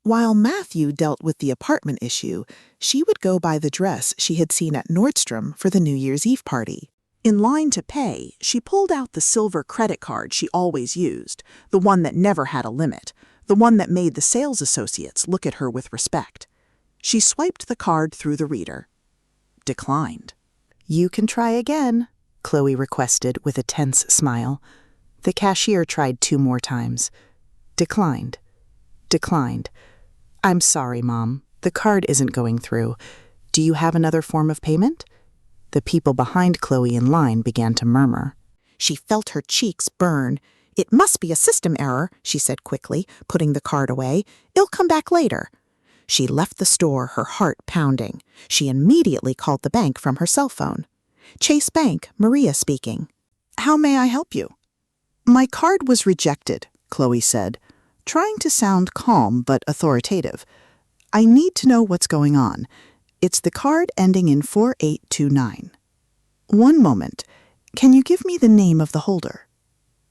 While Matthew dealt with the apartment issue, she would go buy the dress she had seen at Nordstrom for the New Year's Eve party. In line to pay, she pulled out the silver credit card she always used, the one that never had a limit, the one that made the sales associates look at her with respect. She swiped the card through the reader. Declined. "You can try again," Chloe requested with a tense smile. The cashier tried 2 more times. Declined. Declined. "I'm sorry, Mom. The card isn't going through. Do you have another form of payment?" The people behind Chloe in line began to murmur. She felt her cheeks burn. "It must be a system error," she said quickly, putting the card away. "It'll come back later." She left the store, her heart pounding. She immediately called the bank from her cell phone. "Chase Bank, Maria speaking." How may I help you? My card was rejected, Chloe said, trying to sound calm but authoritative. I need to know what's going on. It's the card ending in 4829. One moment. Can you give me the name of the holder?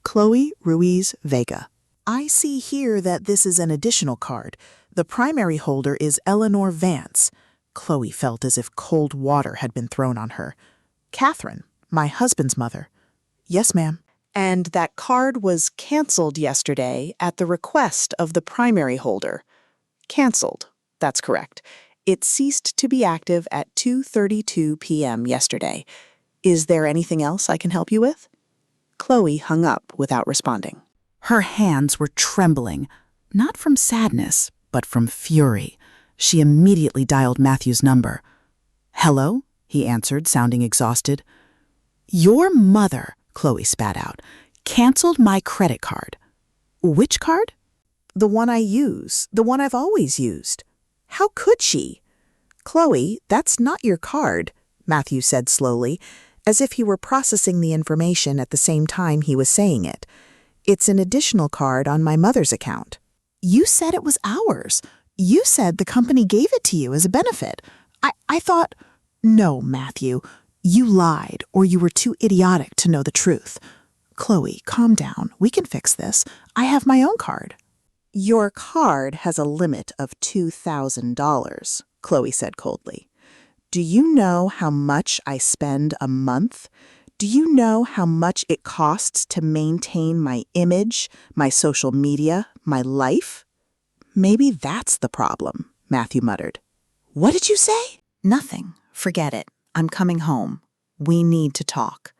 Chloe Ruiz Vega. I see here that this is an additional card. The primary holder is Eleanor Vance. Chloe felt as if cold water had been thrown on her. Catherine, my husband's mother. Yes, ma'am. And that card was canceled yesterday at the request of the primary holder. Canceled. That's correct. It ceased to be active at 2:32 p.m. yesterday. Is there anything else I can help you with? Chloe hung up without responding. Her hands were trembling, not from sadness, but from fury. She immediately dialed Matthew's number. Hello? He answered, sounding exhausted. Your mother, Chloe spat out, canceled my credit card. Which card? The one I use, the one I've always used. How could she? Chloe, that's not your card, Matthew said slowly, as if he were processing the information at the same time he was saying it. It's an additional card on my mother's account. You said it was ours. You said the company gave it to you as a benefit. I thought... No, Matthew, you lied, or you were too idiotic to know the truth. Chloe, calm down. We can fix this. I have my own card. Your card has a limit of $2,000, Chloe said coldly. Do you know how much I spend a month? Do you know how much it costs to maintain my image, my social media, my life? Maybe that's the problem, Matthew muttered. What did you say? Nothing. Forget it. I'm coming home. We need to talk.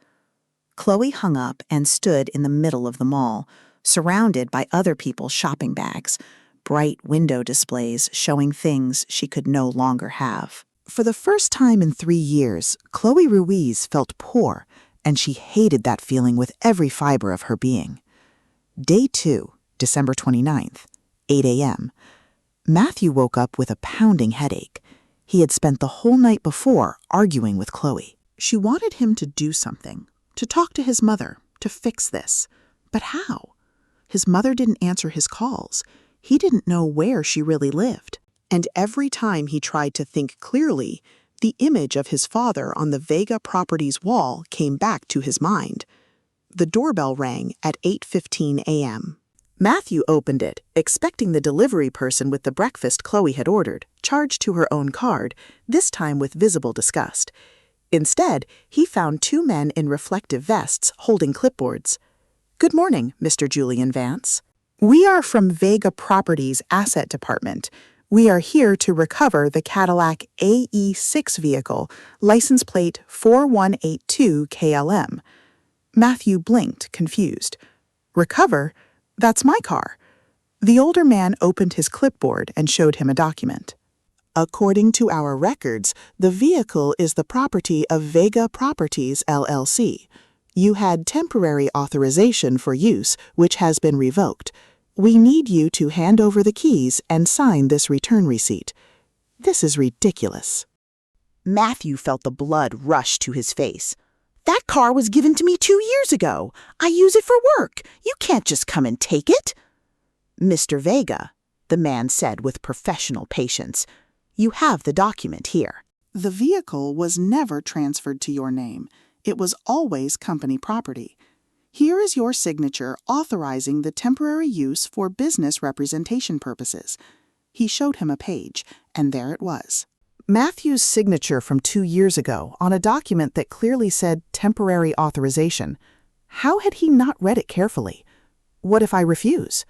Chloe hung up and stood in the middle of the mall, surrounded by other people's shopping bags, bright window displays showing things she could no longer have. For the first time in 3 years, Chloe Ruiz felt poor, and she hated that feeling with every fiber of her being. Day 2, December 29th, 8 a.m. Matthew woke up with a pounding headache. He had spent the whole night before arguing with Chloe. She wanted him to do something, to talk to his mother, to fix this. But how? His mother didn't answer his calls. He didn't know where she really lived. And every time he tried to think clearly, the image of his father on the Vega Properties wall came back to his mind. The doorbell rang at 8:15 a.m. Matthew opened it, expecting the delivery person with the breakfast Chloe had ordered, charged to her own card, this time with visible disgust. Instead, he found 2 men in reflective vests holding clipboards. Good morning, Mr. Julian Vance. We are from Vega Properties Asset Department. We are here to recover the Cadillac AE6 vehicle, license plate 4182 KLM. Matthew blinked, confused. Recover? That's my car. The older man opened his clipboard and showed him a document. According to our records, the vehicle is the property of Vega Properties LLC. You had temporary authorization for use, which has been revoked. We need you to hand over the keys and sign this return receipt. This is ridiculous. Matthew felt the blood rush to his face. That car was given to me 2 years ago. I use it for work. You can't just come and take it. Mr. Vega, the man said with professional patience, you have the document here. The vehicle was never transferred to your name. It was always company property. Here is your signature authorizing the temporary use for business representation purposes. He showed him a page, and there it was. Matthew's signature from 2 years ago on a document that clearly said temporary authorization. How had he not read it carefully? What if I refuse?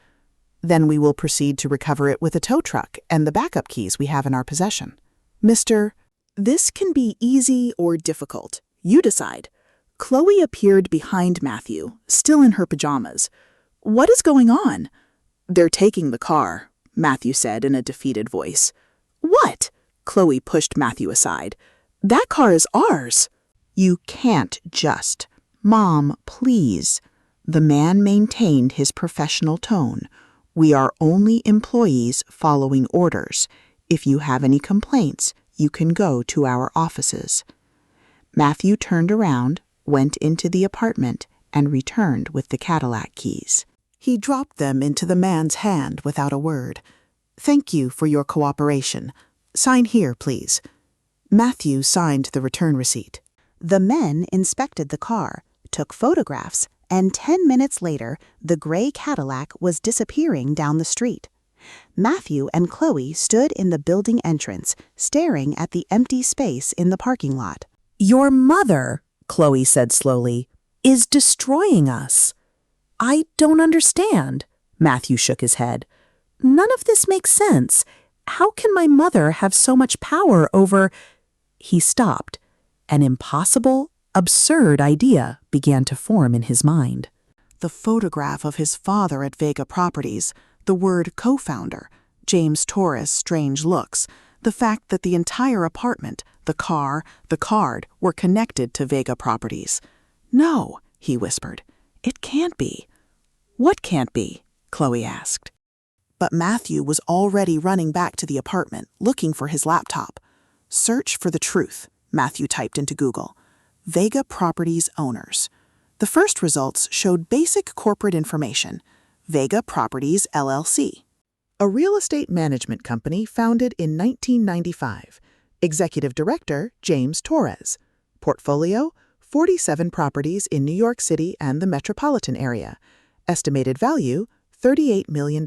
Then we will proceed to recover it with a tow truck and the backup keys we have in our possession. Mr. This can be easy or difficult. You decide. Chloe appeared behind Matthew, still in her pajamas. What is going on? They're taking the car, Matthew said in a defeated voice. What? Chloe pushed Matthew aside. That car is ours. You can't just. Mom, please. The man maintained his professional tone. We are only employees following orders. If you have any complaints, you can go to our offices. Matthew turned around, went into the apartment, and returned with the Cadillac keys. He dropped them into the man's hand without a word. "Thank you for your cooperation. Sign here, please." Matthew signed the return receipt. The men inspected the car, took photographs, and 10 minutes later, the gray Cadillac was disappearing down the street. Matthew and Chloe stood in the building entrance, staring at the empty space in the parking lot. "Your mother," Chloe said slowly, "is destroying us." "I don't understand." Matthew shook his head. "None of this makes sense. How can my mother have so much power over—" He stopped. An impossible, absurd idea began to form in his mind. The photograph of his father at Vega Properties, the word co-founder, James Torres' strange looks, the fact that the entire apartment, the car, the card were connected to Vega Properties. "No," he whispered. "It can't be." "What can't be?" Chloe asked. But Matthew was already running back to the apartment, looking for his laptop. "Search for the truth," Matthew typed into Google. Vega Properties owners. The first results showed basic corporate information. Vega Properties LLC. A real estate management company founded in 1995. Executive Director James Torres. Portfolio 47 properties in New York City and the metropolitan area. Estimated value $38 million.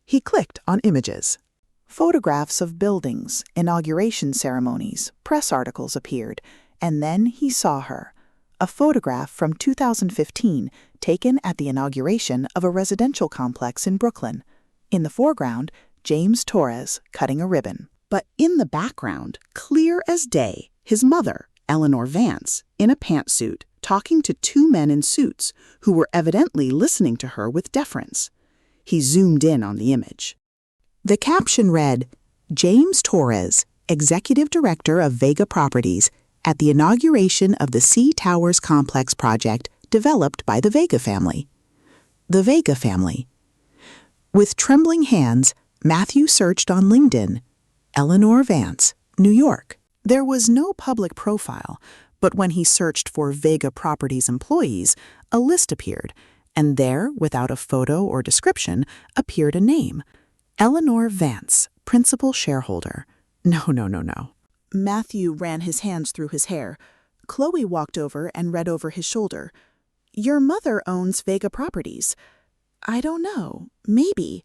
He clicked on images. Photographs of buildings, inauguration ceremonies, press articles appeared, and then he saw her. A photograph from 2015 taken at the inauguration of a residential complex in Brooklyn. In the foreground, James Torres cutting a ribbon. But in the background, clear as day, his mother, Eleanor Vance, in a pantsuit, talking to two men in suits who were evidently listening to her with deference. He zoomed in on the image. The caption read, "James Torres, Executive Director of Vega Properties, at the inauguration of the C Towers Complex project developed by the Vega family." The Vega family. With trembling hands, Matthew searched on LinkedIn. Eleanor Vance, New York. There was no public profile, but when he searched for Vega Properties employees, a list appeared, and there, without a photo or description, appeared a name. Eleanor Vance, principal shareholder. No. Matthew ran his hands through his hair. Chloe walked over and read over his shoulder. "Your mother owns Vega Properties." "I don't know. Maybe."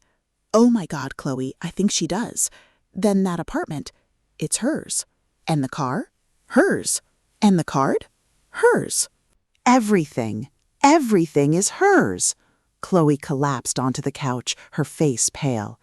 "Oh my God, Chloe, I think she does." "Then that apartment, it's hers." "And the car?" "Hers." "And the card?" "Hers." Everything is hers. Chloe collapsed onto the couch, her face pale.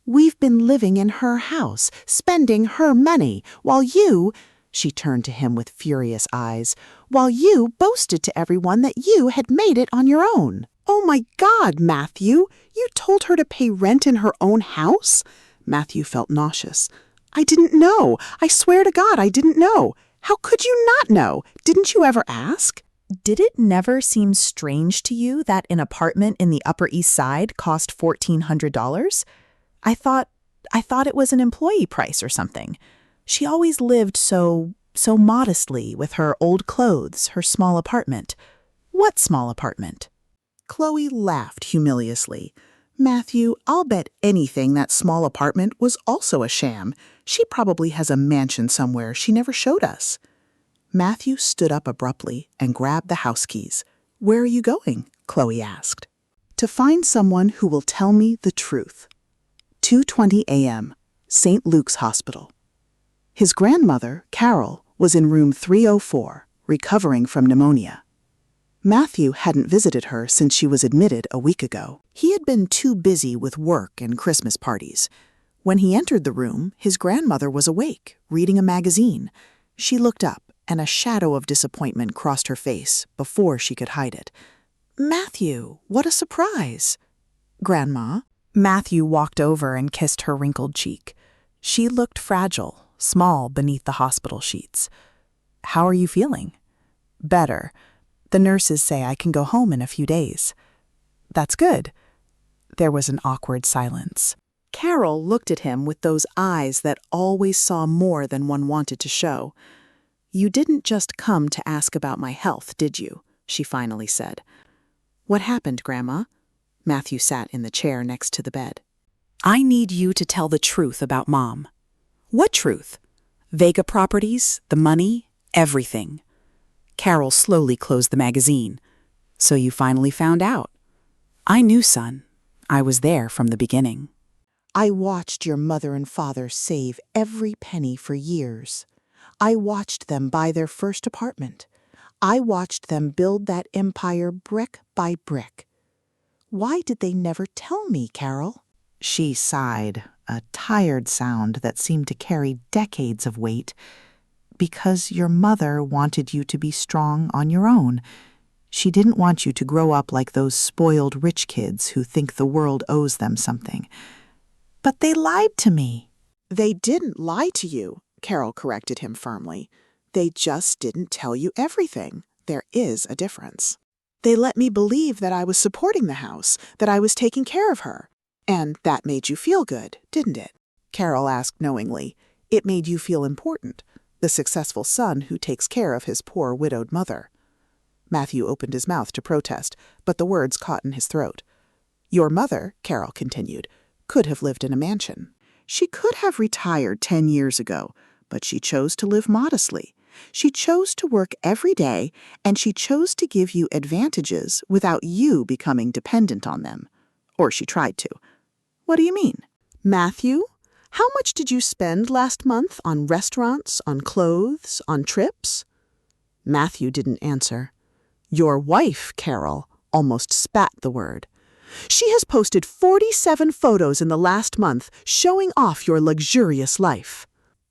"We've been living in her house, spending her money, while you—" She turned to him with furious eyes. "While you boasted to everyone that you had made it on your own." "Oh my God, Matthew! You told her to pay rent in her own house?" Matthew felt nauseous. "I didn't know. I swear to God, I didn't know. How could you not know? Didn't you ever ask?" Did it never seem strange to you that an apartment in the Upper East Side cost $1,400? I thought it was an employee price or something. She always lived so modestly with her old clothes, her small apartment. What small apartment? Chloe laughed humiliously. "Matthew, I'll bet anything that small apartment was also a sham. She probably has a mansion somewhere she never showed us." Matthew stood up abruptly and grabbed the house keys. "Where are you going?" Chloe asked. "To find someone who will tell me the truth." 2:20 a.m., St. Luke's Hospital. His grandmother, Carol, was in room 304, recovering from pneumonia. Matthew hadn't visited her since she was admitted a week ago. He had been too busy with work and Christmas parties. When he entered the room, his grandmother was awake, reading a magazine. She looked up, and a shadow of disappointment crossed her face before she could hide it. "Matthew, what a surprise!" "Grandma?" Matthew walked over and kissed her wrinkled cheek. She looked fragile, small beneath the hospital sheets. "How are you feeling?" "Better. The nurses say I can go home in a few days." "That's good." There was an awkward silence. Carol looked at him with those eyes that always saw more than one wanted to show. "You didn't just come to ask about my health, did you?" she finally said. What happened, Grandma? Matthew sat in the chair next to the bed. I need you to tell the truth about Mom. What truth? Vega Properties, the money, everything. Carol slowly closed the magazine. So you finally found out. I knew, son. I was there from the beginning. I watched your mother and father save every penny for years. I watched them buy their first apartment. I watched them build that empire brick by brick. Why did they never tell me, Carol? She sighed, a tired sound that seemed to carry decades of weight. Because your mother wanted you to be strong on your own. She didn't want you to grow up like those spoiled rich kids who think the world owes them something. But they lied to me. They didn't lie to you, Carol corrected him firmly. They just didn't tell you everything. There is a difference. They let me believe that I was supporting the house, that I was taking care of her. And that made you feel good, didn't it? Carol asked knowingly. It made you feel important, the successful son who takes care of his poor widowed mother. Matthew opened his mouth to protest, but the words caught in his throat. Your mother, Carol continued, could have lived in a mansion. She could have retired 10 years ago, but she chose to live modestly. She chose to work every day, and she chose to give you advantages without you becoming dependent on them. Or she tried to. What do you mean? Matthew, how much did you spend last month on restaurants, on clothes, on trips? Matthew didn't answer. Your wife, Carol, almost spat the word. She has posted 47 photos in the last month showing off your luxurious life.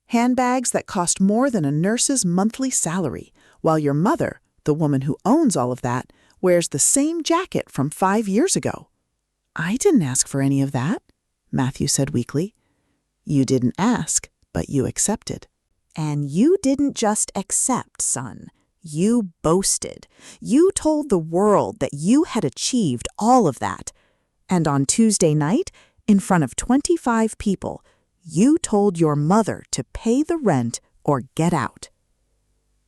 Handbags that cost more than a nurse's monthly salary, while your mother, the woman who owns all of that, wears the same jacket from 5 years ago. I didn't ask for any of that, Matthew said weakly. You didn't ask, but you accepted. And you didn't just accept, son. You boasted. You told the world that you had achieved all of that. And on Tuesday night, in front of 25 people, you told your mother to pay the rent or get out.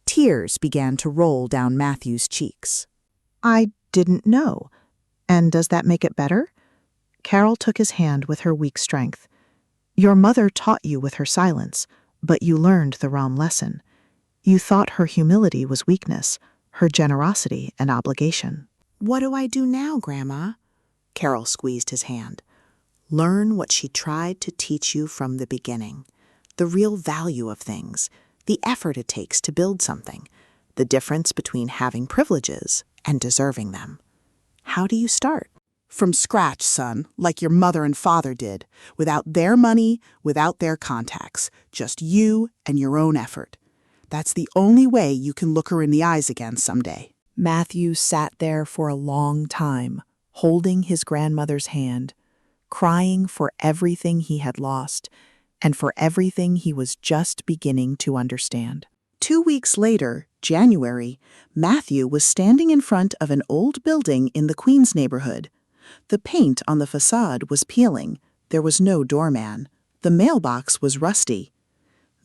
Tears began to roll down Matthew's cheeks. I didn't know. And does that make it better? Carol took his hand with her weak strength. Your mother taught you with her silence, but you learned the wrong lesson. You thought her humility was weakness, her generosity an obligation. What do I do now, Grandma? Carol squeezed his hand. Learn what she tried to teach you from the beginning. The real value of things, the effort it takes to build something, the difference between having privileges and deserving them. How do you start? From scratch, son, like your mother and father did, without their money, without their contacts, just you and your own effort. That's the only way you can look her in the eyes again someday. Matthew sat there for a long time, holding his grandmother's hand, crying for everything he had lost and for everything he was just beginning to understand. 2 weeks later, January, Matthew was standing in front of an old building in the Queens neighborhood. The paint on the facade was peeling. There was no doorman. The mailbox was rusty.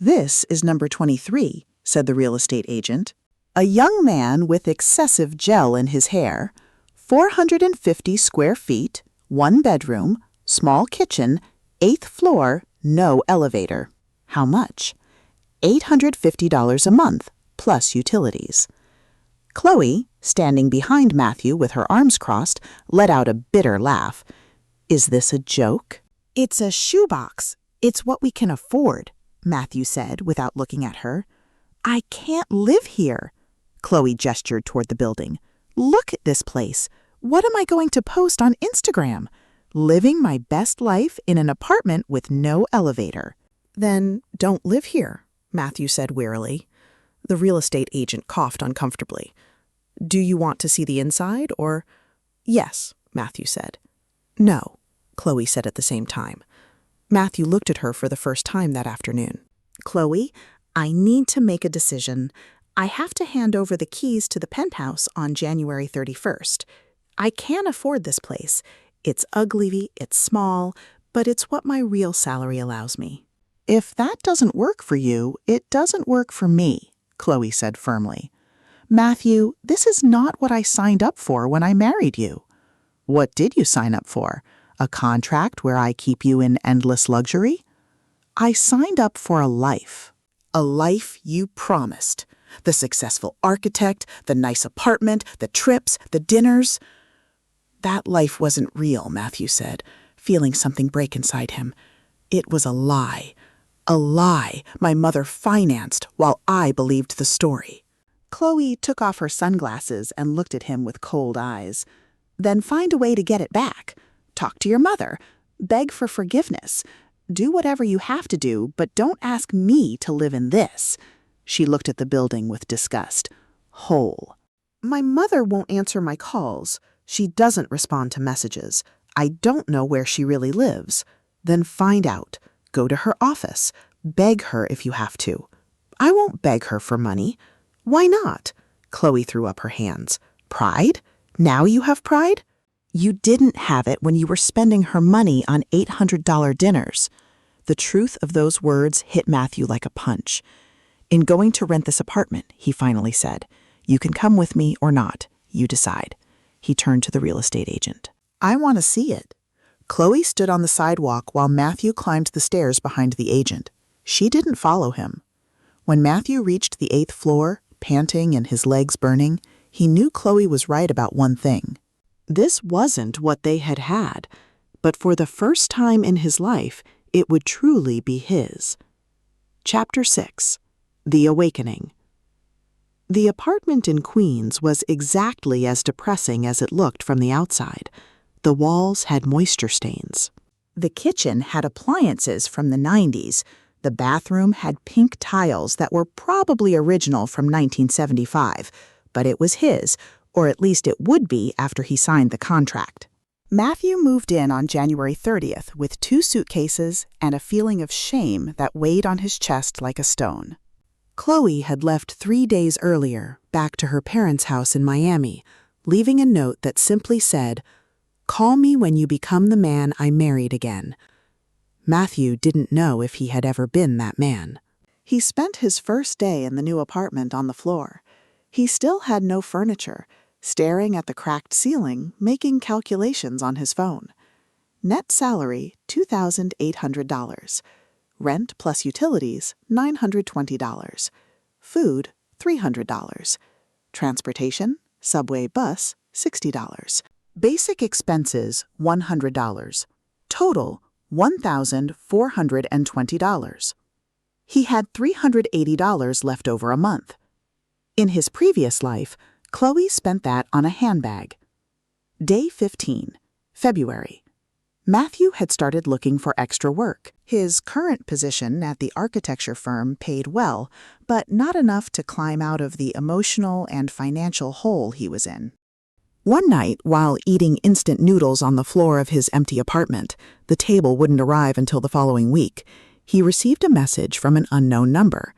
This is number 23, said the real estate agent. A young man with excessive gel in his hair, 450 square feet, 1 bedroom, small kitchen, 8th floor, no elevator. How much? $850 a month, plus utilities. Chloe, standing behind Matthew with her arms crossed, let out a bitter laugh. Is this a joke? It's a shoebox. It's what we can afford, Matthew said without looking at her. I can't live here. Chloe gestured toward the building. Look at this place. What am I going to post on Instagram? Living my best life in an apartment with no elevator. Then don't live here, Matthew said wearily. The real estate agent coughed uncomfortably. Do you want to see the inside, or? Yes, Matthew said. No, Chloe said at the same time. Matthew looked at her for the first time that afternoon. Chloe, I need to make a decision. I have to hand over the keys to the penthouse on January 31st. I can't afford this place. It's ugly, it's small, but it's what my real salary allows me. If that doesn't work for you, it doesn't work for me, Chloe said firmly. Matthew, this is not what I signed up for when I married you. What did you sign up for? A contract where I keep you in endless luxury? I signed up for a life. A life you promised. The successful architect, the nice apartment, the trips, the dinners. That life wasn't real, Matthew said, feeling something break inside him. It was a lie. A lie my mother financed while I believed the story. Chloe took off her sunglasses and looked at him with cold eyes. Then find a way to get it back. Talk to your mother. Beg for forgiveness. Do whatever you have to do, but don't ask me to live in this. She looked at the building with disgust. Whole. My mother won't answer my calls. She doesn't respond to messages. I don't know where she really lives. Then find out. Go to her office. Beg her if you have to. I won't beg her for money. Why not? Chloe threw up her hands. Pride? Now you have pride? You didn't have it when you were spending her money on $800 dinners. The truth of those words hit Matthew like a punch. In going to rent this apartment, he finally said, "You can come with me or not. You decide." He turned to the real estate agent. I want to see it. Chloe stood on the sidewalk while Matthew climbed the stairs behind the agent. She didn't follow him. When Matthew reached the 8th floor, panting and his legs burning, he knew Chloe was right about one thing. This wasn't what they had had, but for the first time in his life, it would truly be his. Chapter 6. The Awakening. The apartment in Queens was exactly as depressing as it looked from the outside. The walls had moisture stains. The kitchen had appliances from the 90s. The bathroom had pink tiles that were probably original from 1975, but it was his, or at least it would be after he signed the contract. Matthew moved in on January 30th with 2 suitcases and a feeling of shame that weighed on his chest like a stone. Chloe had left 3 days earlier, back to her parents' house in Miami, leaving a note that simply said, "Call me when you become the man I married again." Matthew didn't know if he had ever been that man. He spent his first day in the new apartment on the floor. He still had no furniture, staring at the cracked ceiling, making calculations on his phone. Net salary, $2,800. Rent plus utilities, $920. Food, $300. Transportation, subway bus, $60. Basic expenses, $100. Total, $1,420. He had $380 left over a month. In his previous life, Chloe spent that on a handbag. Day 15, February. Matthew had started looking for extra work. His current position at the architecture firm paid well, but not enough to climb out of the emotional and financial hole he was in. One night, while eating instant noodles on the floor of his empty apartment, the table wouldn't arrive until the following week, he received a message from an unknown number.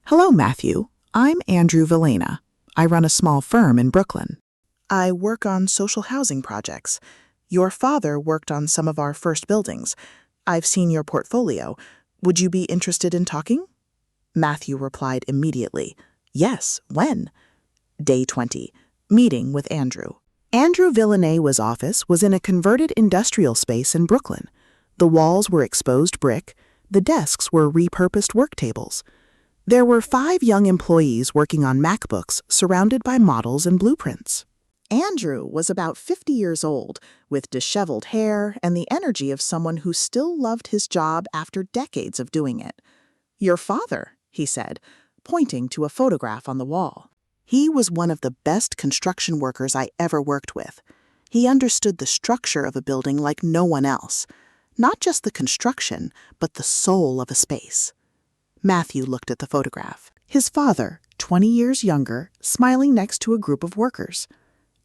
"Hello, Matthew. I'm Andrew Villena. I run a small firm in Brooklyn. I work on social housing projects. Your father worked on some of our first buildings. I've seen your portfolio. Would you be interested in talking?" Matthew replied immediately, "Yes, when?" Day 20, meeting with Andrew. Andrew Villeneuve's office was in a converted industrial space in Brooklyn. The walls were exposed brick. The desks were repurposed work tables. There were 5 young employees working on MacBooks surrounded by models and blueprints. Andrew was about 50 years old, with disheveled hair and the energy of someone who still loved his job after decades of doing it. "Your father," he said, pointing to a photograph on the wall. "He was one of the best construction workers I ever worked with. He understood the structure of a building like no one else. Not just the construction, but the soul of a space." Matthew looked at the photograph. His father, 20 years younger, smiling next to a group of workers.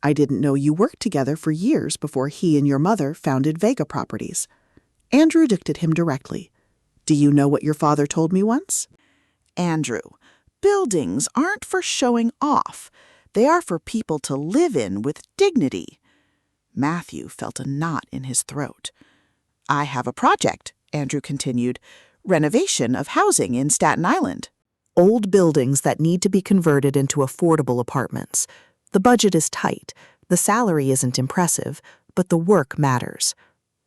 "I didn't know you worked together for years before he and your mother founded Vega Properties." Andrew looked at him directly. "Do you know what your father told me once?" "Andrew, buildings aren't for showing off. They are for people to live in with dignity." Matthew felt a knot in his throat. "I have a project," Andrew continued, "renovation of housing in Staten Island." Old buildings that need to be converted into affordable apartments. The budget is tight, the salary isn't impressive, but the work matters.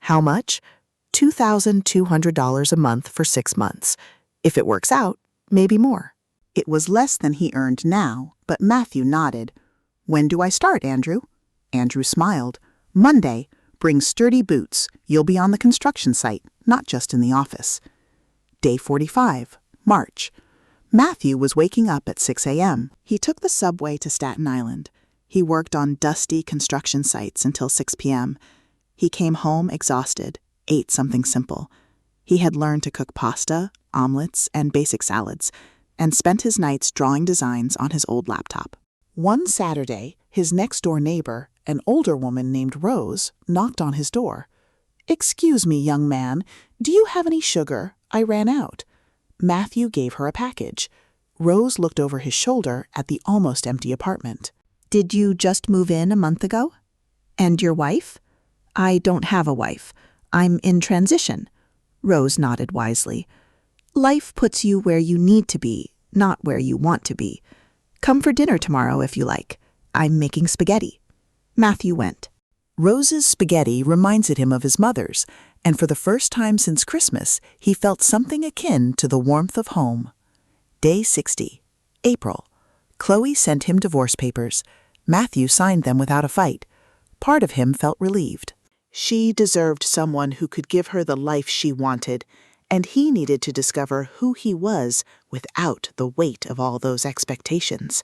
How much? $2,200 a month for 6 months. If it works out, maybe more. It was less than he earned now, but Matthew nodded. When do I start, Andrew? Andrew smiled. Monday. Bring sturdy boots. You'll be on the construction site, not just in the office. Day 45, March. Matthew was waking up at 6 a.m. He took the subway to Staten Island. He worked on dusty construction sites until 6 p.m. He came home exhausted, ate something simple. He had learned to cook pasta, omelets, and basic salads, and spent his nights drawing designs on his old laptop. One Saturday, his next-door neighbor, an older woman named Rose, knocked on his door. "Excuse me, young man, do you have any sugar? I ran out." Matthew gave her a package. Rose looked over his shoulder at the almost empty apartment. Did you just move in a month ago? And your wife? I don't have a wife. I'm in transition. Rose nodded wisely. Life puts you where you need to be, not where you want to be. Come for dinner tomorrow if you like. I'm making spaghetti. Matthew went. Rose's spaghetti reminded him of his mother's, and for the first time since Christmas, he felt something akin to the warmth of home. Day 60, April. Chloe sent him divorce papers. Matthew signed them without a fight. Part of him felt relieved. She deserved someone who could give her the life she wanted, and he needed to discover who he was without the weight of all those expectations.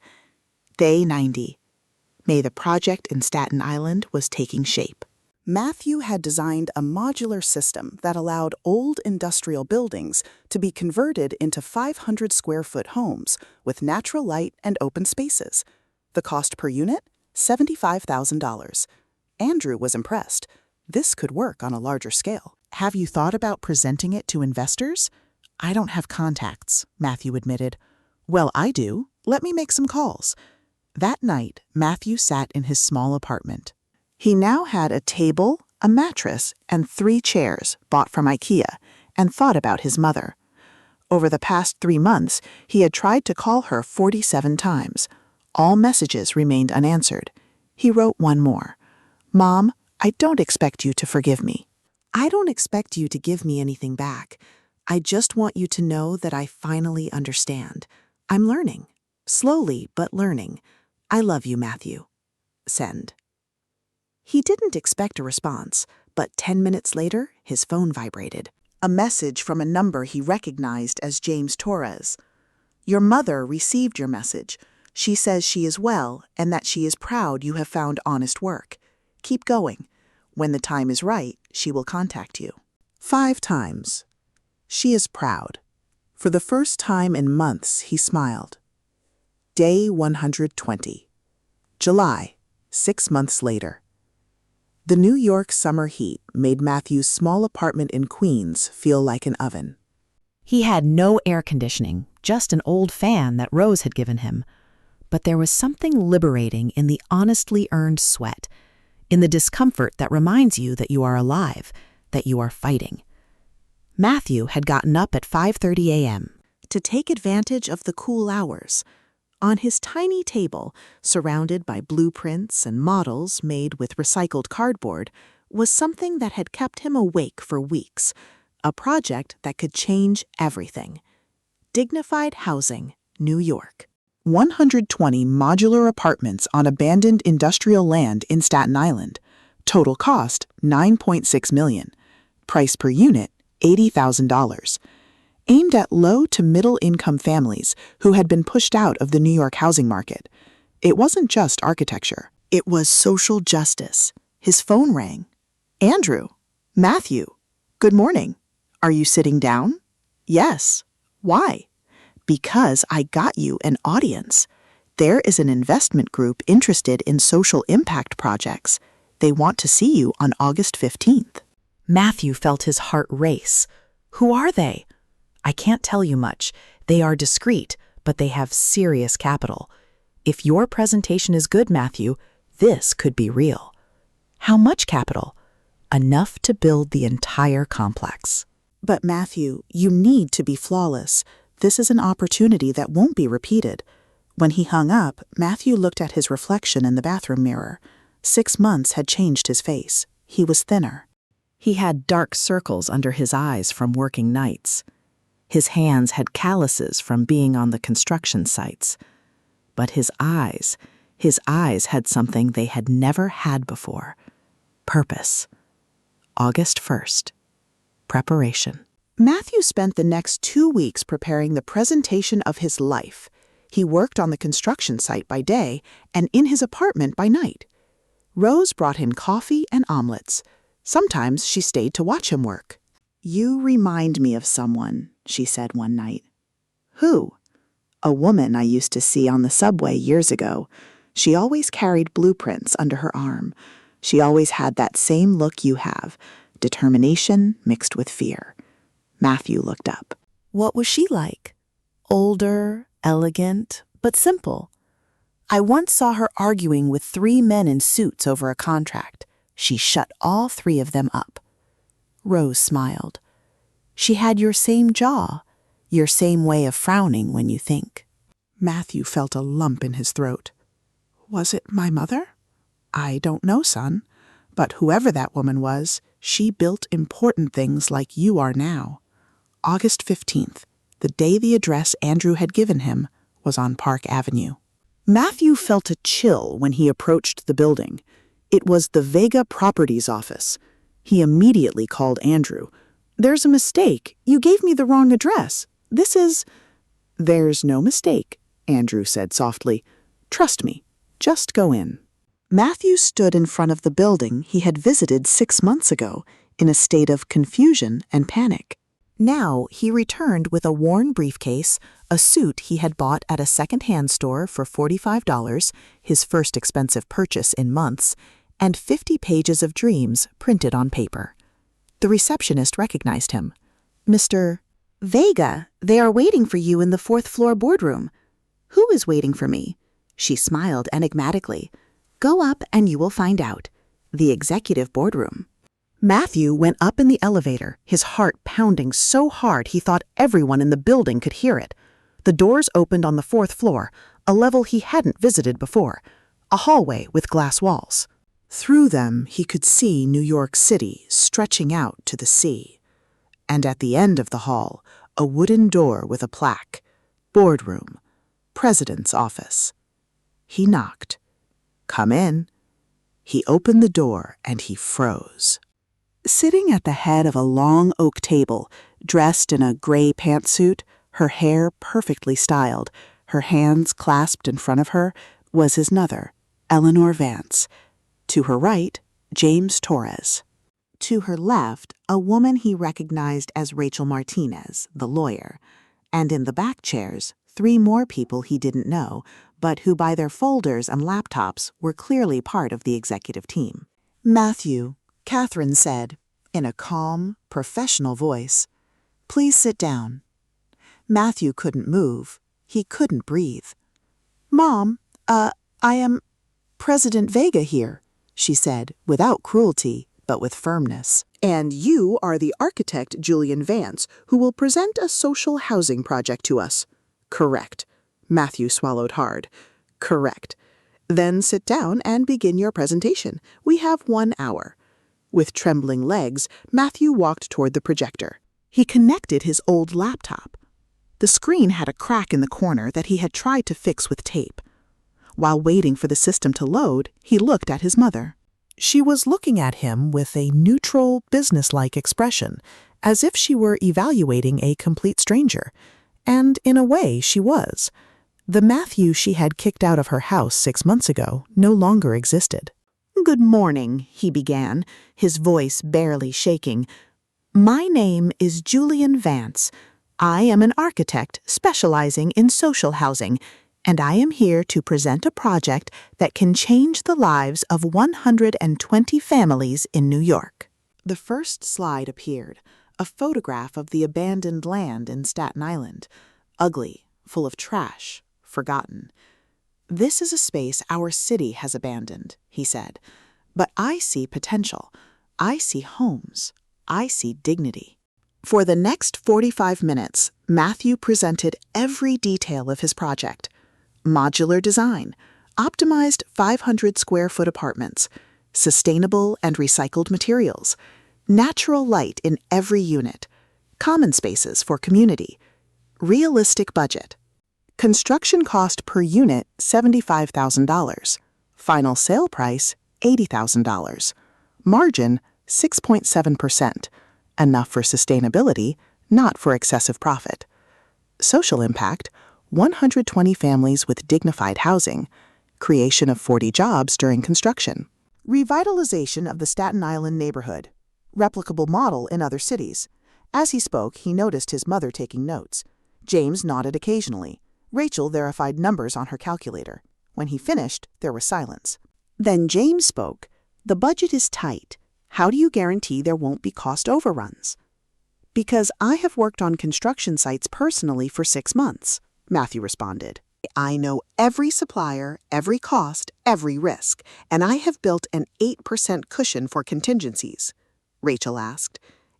Day 90. May the project in Staten Island was taking shape. Matthew had designed a modular system that allowed old industrial buildings to be converted into 500-square-foot homes with natural light and open spaces. The cost per unit? $75,000. Andrew was impressed. This could work on a larger scale. Have you thought about presenting it to investors? I don't have contacts, Matthew admitted. Well, I do. Let me make some calls. That night, Matthew sat in his small apartment. He now had a table, a mattress, and 3 chairs bought from IKEA, and thought about his mother. Over the past 3 months, he had tried to call her 47 times. All messages remained unanswered. He wrote one more. "Mom, I don't expect you to forgive me. I don't expect you to give me anything back. I just want you to know that I finally understand. I'm learning. Slowly, but learning. I love you, Matthew. Send." He didn't expect a response, but 10 minutes later, his phone vibrated. A message from a number he recognized as James Torres. "Your mother received your message. She says she is well and that she is proud you have found honest work. Keep going. When the time is right, she will contact you." 5 times. She is proud. For the first time in months, he smiled. Day 120. July, 6 months later. The New York summer heat made Matthew's small apartment in Queens feel like an oven. He had no air conditioning, just an old fan that Rose had given him. But there was something liberating in the honestly earned sweat, in the discomfort that reminds you that you are alive, that you are fighting. Matthew had gotten up at 5:30 a.m. to take advantage of the cool hours. On his tiny table, surrounded by blueprints and models made with recycled cardboard, was something that had kept him awake for weeks, a project that could change everything. Dignified Housing, New York. 120 modular apartments on abandoned industrial land in Staten Island. Total cost, $9.6 million. Price per unit, $80,000. Aimed at low to middle-income families who had been pushed out of the New York housing market. It wasn't just architecture. It was social justice. His phone rang. "Andrew, Matthew, good morning. Are you sitting down?" "Yes." "Why?" "Because I got you an audience. There is an investment group interested in social impact projects. They want to see you on August 15th. Matthew felt his heart race. "Who are they?" "I can't tell you much. They are discreet, but they have serious capital. If your presentation is good, Matthew, this could be real." "How much capital?" "Enough to build the entire complex." "But Matthew, you need to be flawless. This is an opportunity that won't be repeated. When he hung up, Matthew looked at his reflection in the bathroom mirror. 6 months had changed his face. He was thinner. He had dark circles under his eyes from working nights. His hands had calluses from being on the construction sites. But his eyes had something they had never had before. Purpose. August 1st. Preparation. Matthew spent the next 2 weeks preparing the presentation of his life. He worked on the construction site by day and in his apartment by night. Rose brought him coffee and omelets. Sometimes she stayed to watch him work. "You remind me of someone," she said one night. "Who?" "A woman I used to see on the subway years ago. She always carried blueprints under her arm. She always had that same look you have, determination mixed with fear." Matthew looked up. What was she like? Older, elegant, but simple. I once saw her arguing with 3 men in suits over a contract. She shut all 3 of them up. Rose smiled. She had your same jaw, your same way of frowning when you think. Matthew felt a lump in his throat. "Was it my mother?" "I don't know, son. But whoever that woman was, she built important things like you are now." August 15th, the day the address Andrew had given him, was on Park Avenue. Matthew felt a chill when he approached the building. It was the Vega Properties office. He immediately called Andrew. "There's a mistake. You gave me the wrong address. This is—" "There's no mistake," Andrew said softly. "Trust me. Just go in." Matthew stood in front of the building he had visited 6 months ago, in a state of confusion and panic. Now he returned with a worn briefcase, a suit he had bought at a second-hand store for $45, his first expensive purchase in months, and 50 pages of dreams printed on paper. The receptionist recognized him. "Mr. Vega, they are waiting for you in the 4th-floor boardroom." "Who is waiting for me?" She smiled enigmatically. "Go up and you will find out. The executive boardroom." Matthew went up in the elevator, his heart pounding so hard he thought everyone in the building could hear it. The doors opened on the 4th floor, a level he hadn't visited before, a hallway with glass walls. Through them he could see New York City stretching out to the sea. And at the end of the hall, a wooden door with a plaque, "Boardroom, President's Office." He knocked. "Come in." He opened the door and he froze. Sitting at the head of a long oak table, dressed in a gray pantsuit, her hair perfectly styled, her hands clasped in front of her, was his mother, Eleanor Vance. To her right, James Torres. To her left, a woman he recognized as Rachel Martinez, the lawyer. And in the back chairs, 3 more people he didn't know, but who by their folders and laptops were clearly part of the executive team. "Matthew," Catherine said, in a calm, professional voice, "please sit down." Matthew couldn't move. He couldn't breathe. "Mom, I am President Vega here," she said, without cruelty, but with firmness. "And you are the architect, Julian Vance, who will present a social housing project to us." "Correct." Matthew swallowed hard. "Correct. Then sit down and begin your presentation. We have 1 hour. With trembling legs, Matthew walked toward the projector. He connected his old laptop. The screen had a crack in the corner that he had tried to fix with tape. While waiting for the system to load, he looked at his mother. She was looking at him with a neutral, businesslike expression, as if she were evaluating a complete stranger. And in a way, she was. The Matthew she had kicked out of her house 6 months ago no longer existed. "Good morning," he began, his voice barely shaking. "My name is Julian Vance. I am an architect specializing in social housing, and I am here to present a project that can change the lives of 120 families in New York." The first slide appeared, a photograph of the abandoned land in Staten Island, ugly, full of trash, forgotten. "This is a space our city has abandoned," he said. "But I see potential. I see homes. I see dignity." For the next 45 minutes, Matthew presented every detail of his project. Modular design, optimized 500-square-foot apartments, sustainable and recycled materials, natural light in every unit, common spaces for community, realistic budget. Construction cost per unit, $75,000. Final sale price, $80,000. Margin, 6.7%. Enough for sustainability, not for excessive profit. Social impact, 120 families with dignified housing. Creation of 40 jobs during construction. Revitalization of the Staten Island neighborhood. Replicable model in other cities. As he spoke, he noticed his mother taking notes. James nodded occasionally. Rachel verified numbers on her calculator. When he finished, there was silence. Then James spoke. The budget is tight. How do you guarantee there won't be cost overruns? Because I have worked on construction sites personally for 6 months, Matthew responded. I know every supplier, every cost, every risk, and I have built an 8% cushion for contingencies. Rachel asked,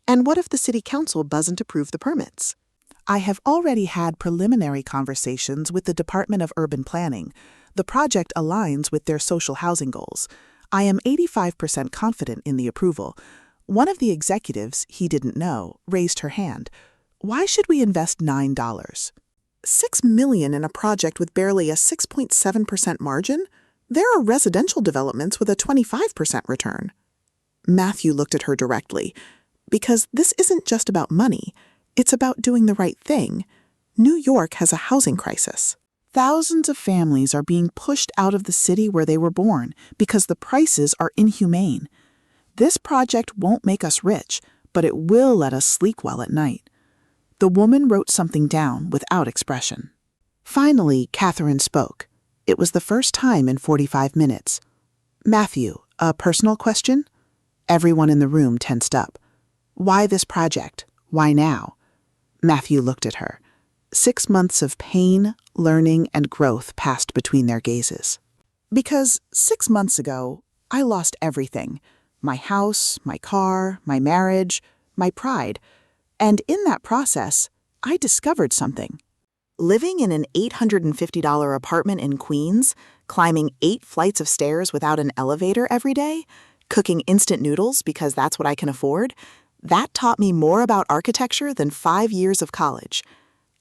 and what if the city council doesn't approve the permits? I have already had preliminary conversations with the Department of Urban Planning. The project aligns with their social housing goals. I am 85% confident in the approval. One of the executives, he didn't know, raised her hand. Why should we invest $9? $6 million in a project with barely a 6.7% margin? There are residential developments with a 25% return. Matthew looked at her directly. Because this isn't just about money. It's about doing the right thing. New York has a housing crisis. Thousands of families are being pushed out of the city where they were born because the prices are inhumane. This project won't make us rich, but it will let us sleep well at night. The woman wrote something down without expression. Finally, Catherine spoke. It was the first time in 45 minutes. Matthew, a personal question? Everyone in the room tensed up. Why this project? Why now? Matthew looked at her. 6 months of pain, learning, and growth passed between their gazes. Because 6 months ago, I lost everything. My house, my car, my marriage, my pride. And in that process, I discovered something. Living in an $850 apartment in Queens, climbing 8 flights of stairs without an elevator every day, cooking instant noodles because that's what I can afford, that taught me more about architecture than 5 years of college.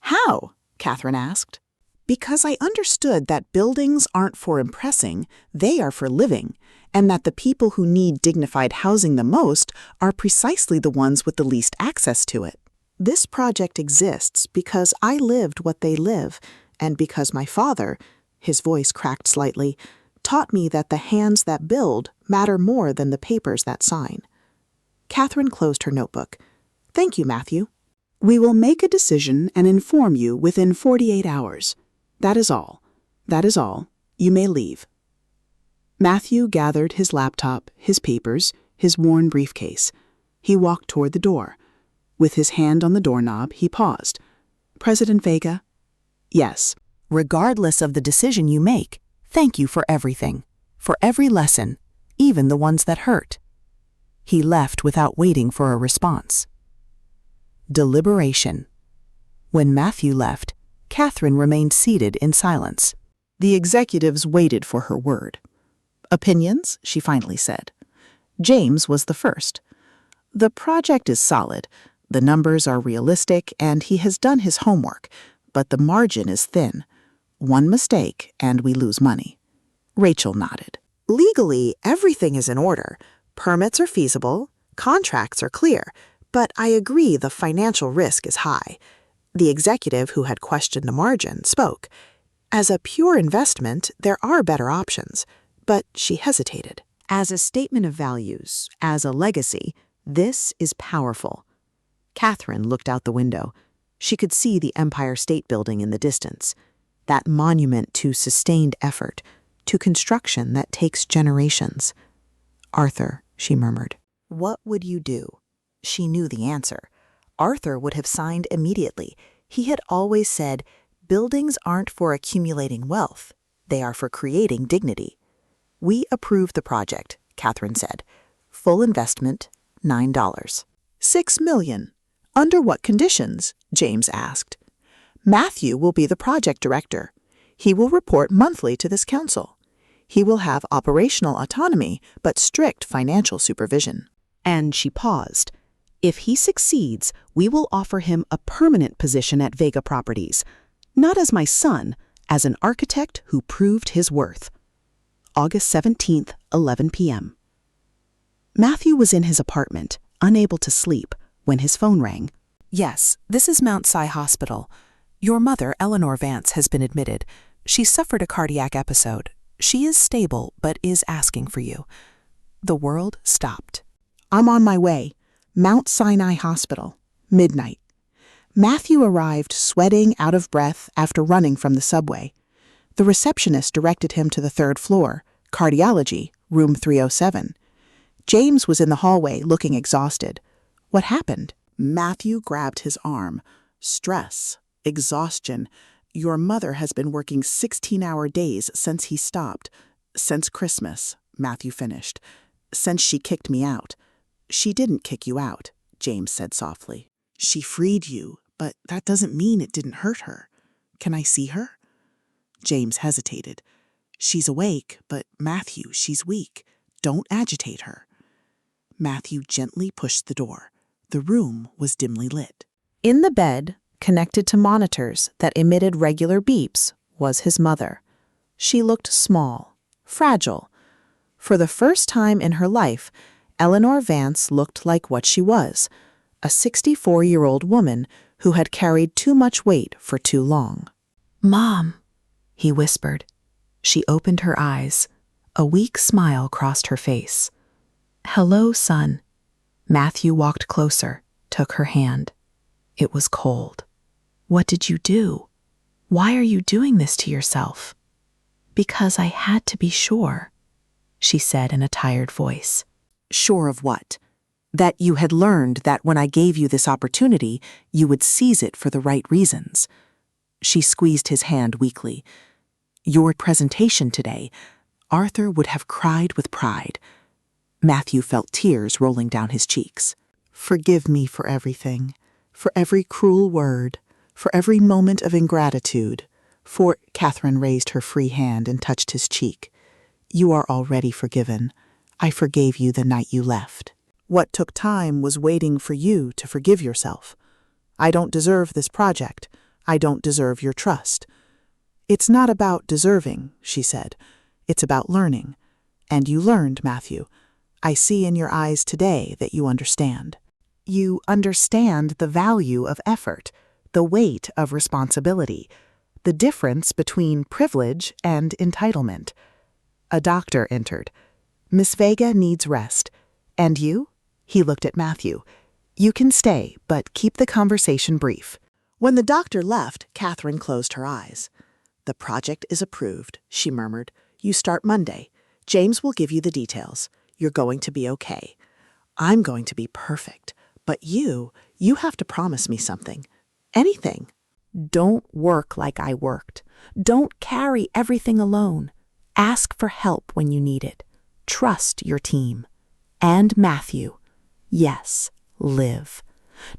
How? Catherine asked. Because I understood that buildings aren't for impressing, they are for living, and that the people who need dignified housing the most are precisely the ones with the least access to it. This project exists because I lived what they live, and because my father, his voice cracked slightly, taught me that the hands that build matter more than the papers that sign. Catherine closed her notebook. Thank you, Matthew. We will make a decision and inform you within 48 hours. That is all. That is all. You may leave. Matthew gathered his laptop, his papers, his worn briefcase. He walked toward the door. With his hand on the doorknob, he paused. President Vega? Yes. Regardless of the decision you make, thank you for everything, for every lesson, even the ones that hurt. He left without waiting for a response. Deliberation. When Matthew left, Catherine remained seated in silence. The executives waited for her word. Opinions, she finally said. James was the first. The project is solid, the numbers are realistic, and he has done his homework, but the margin is thin. One mistake, and we lose money. Rachel nodded. Legally, everything is in order. Permits are feasible, contracts are clear, but I agree the financial risk is high. The executive who had questioned the margin spoke. As a pure investment, there are better options, but she hesitated. As a statement of values, as a legacy, this is powerful. Catherine looked out the window. She could see the Empire State Building in the distance, that monument to sustained effort, to construction that takes generations. Arthur, she murmured. What would you do? She knew the answer. Arthur would have signed immediately. He had always said, buildings aren't for accumulating wealth. They are for creating dignity. We approve the project, Catherine said. Full investment, $9. $6 million. Under what conditions? James asked. Matthew will be the project director. He will report monthly to this council. He will have operational autonomy, but strict financial supervision. And she paused. If he succeeds, we will offer him a permanent position at Vega Properties, not as my son, as an architect who proved his worth. August 17th, 11 p.m. Matthew was in his apartment, unable to sleep, when his phone rang. Yes, this is Mount Si Hospital. Your mother, Eleanor Vance, has been admitted. She suffered a cardiac episode. She is stable, but is asking for you. The world stopped. I'm on my way. Mount Sinai Hospital. Midnight. Matthew arrived sweating, out of breath, after running from the subway. The receptionist directed him to the third floor, cardiology, room 307. James was in the hallway, looking exhausted. What happened? Matthew grabbed his arm. Stress. Exhaustion. Your mother has been working 16-hour days since he stopped. Since Christmas, Matthew finished. Since she kicked me out. She didn't kick you out, James said softly. She freed you, but that doesn't mean it didn't hurt her. Can I see her? James hesitated. She's awake, but Matthew, she's weak. Don't agitate her. Matthew gently pushed the door. The room was dimly lit. In the bed, connected to monitors that emitted regular beeps, was his mother. She looked small, fragile. For the first time in her life, Eleanor Vance looked like what she was, a 64-year-old woman who had carried too much weight for too long. "Mom," he whispered. She opened her eyes. A weak smile crossed her face. "Hello, son." Matthew walked closer, took her hand. It was cold. "What did you do? Why are you doing this to yourself?" "Because I had to be sure," she said in a tired voice. "Sure of what? That you had learned that when I gave you this opportunity, you would seize it for the right reasons." She squeezed his hand weakly. "Your presentation today, Arthur would have cried with pride." Matthew felt tears rolling down his cheeks. "Forgive me for everything, for every cruel word, for every moment of ingratitude, for—" Catherine raised her free hand and touched his cheek. "You are already forgiven. I forgave you the night you left. What took time was waiting for you to forgive yourself. I don't deserve this project. I don't deserve your trust." "It's not about deserving," she said. "It's about learning. And you learned, Matthew. I see in your eyes today that you understand. You understand the value of effort, the weight of responsibility, the difference between privilege and entitlement." A doctor entered. "Miss Vega needs rest. And you?" He looked at Matthew. "You can stay, but keep the conversation brief." When the doctor left, Catherine closed her eyes. "The project is approved," she murmured. "You start Monday. James will give you the details. You're going to be okay. I'm going to be perfect. But you have to promise me something. Anything." "Don't work like I worked. Don't carry everything alone. Ask for help when you need it. Trust your team. And Matthew. Yes, live.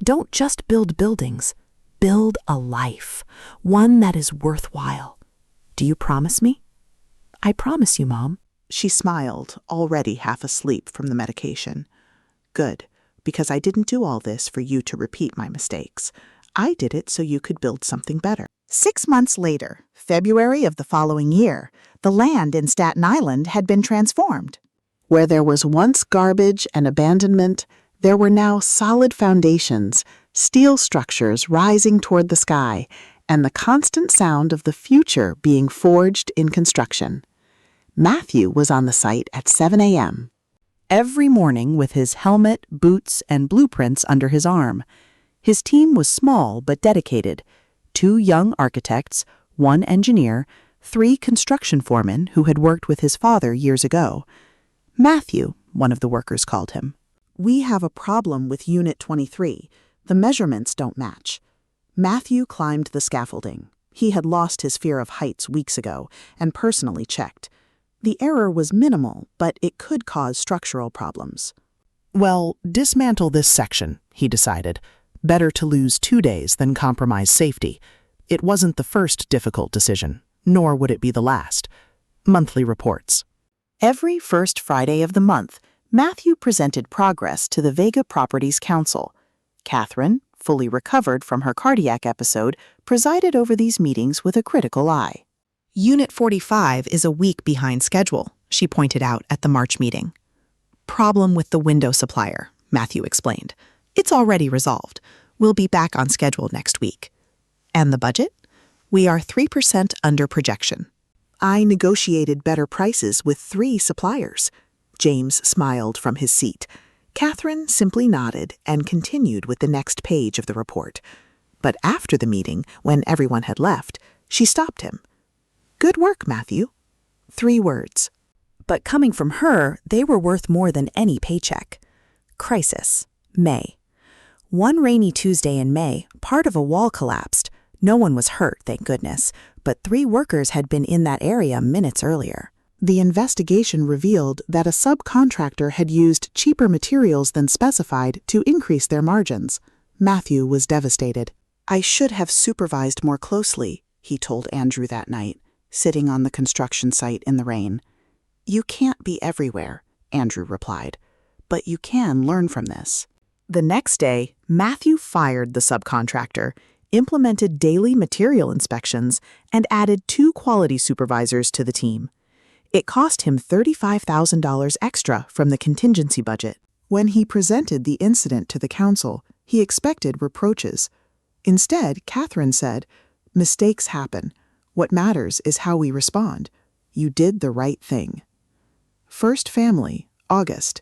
Don't just build buildings. Build a life, one that is worthwhile. Do you promise me?" "I promise you, Mom." She smiled, already half asleep from the medication. "Good, because I didn't do all this for you to repeat my mistakes. I did it so you could build something better." 6 months later, February of the following year, the land in Staten Island had been transformed. Where there was once garbage and abandonment, there were now solid foundations, steel structures rising toward the sky, and the constant sound of the future being forged in construction. Matthew was on the site at 7 a.m. Every morning with his helmet, boots, and blueprints under his arm. His team was small but dedicated. 2 young architects, 1 engineer, 3 construction foremen who had worked with his father years ago. Matthew, one of the workers called him. "We have a problem with Unit 23. The measurements don't match." Matthew climbed the scaffolding. He had lost his fear of heights weeks ago and personally checked. The error was minimal, but it could cause structural problems. "Well, dismantle this section," he decided. Better to lose 2 days than compromise safety. It wasn't the first difficult decision, nor would it be the last. Monthly reports. Every first Friday of the month, Matthew presented progress to the Vega Properties Council. Catherine, fully recovered from her cardiac episode, presided over these meetings with a critical eye. Unit 45 is a week behind schedule, she pointed out at the March meeting. Problem with the window supplier, Matthew explained. It's already resolved. We'll be back on schedule next week. And the budget? We are 3% under projection. I negotiated better prices with 3 suppliers. James smiled from his seat. Catherine simply nodded and continued with the next page of the report. But after the meeting, when everyone had left, she stopped him. Good work, Matthew. 3 words. But coming from her, they were worth more than any paycheck. Crisis. May. One rainy Tuesday in May, part of a wall collapsed. No one was hurt, thank goodness, but 3 workers had been in that area minutes earlier. The investigation revealed that a subcontractor had used cheaper materials than specified to increase their margins. Matthew was devastated. "I should have supervised more closely," he told Andrew that night, sitting on the construction site in the rain. "You can't be everywhere," Andrew replied, "but you can learn from this." The next day, Matthew fired the subcontractor, implemented daily material inspections, and added 2 quality supervisors to the team. It cost him $35,000 extra from the contingency budget. When he presented the incident to the council, he expected reproaches. Instead, Catherine said, "Mistakes happen. What matters is how we respond. You did the right thing." First family, August.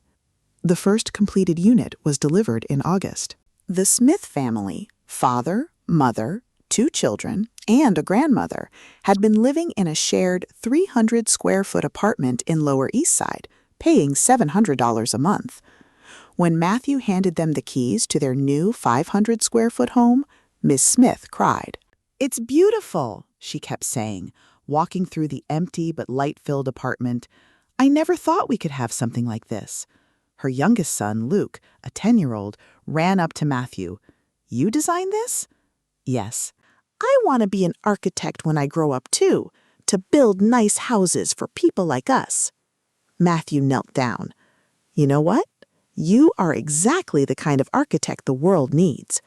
The first completed unit was delivered in August. The Smith family, father, mother, 2 children, and a grandmother, had been living in a shared 300-square-foot apartment in Lower East Side, paying $700 a month. When Matthew handed them the keys to their new 500-square-foot home, Miss Smith cried. "It's beautiful," she kept saying, walking through the empty but light-filled apartment. "I never thought we could have something like this." Her youngest son, Luke, a 10-year-old, ran up to Matthew. "You designed this?" "Yes." "I want to be an architect when I grow up, too, to build nice houses for people like us." Matthew knelt down. "You know what? You are exactly the kind of architect the world needs."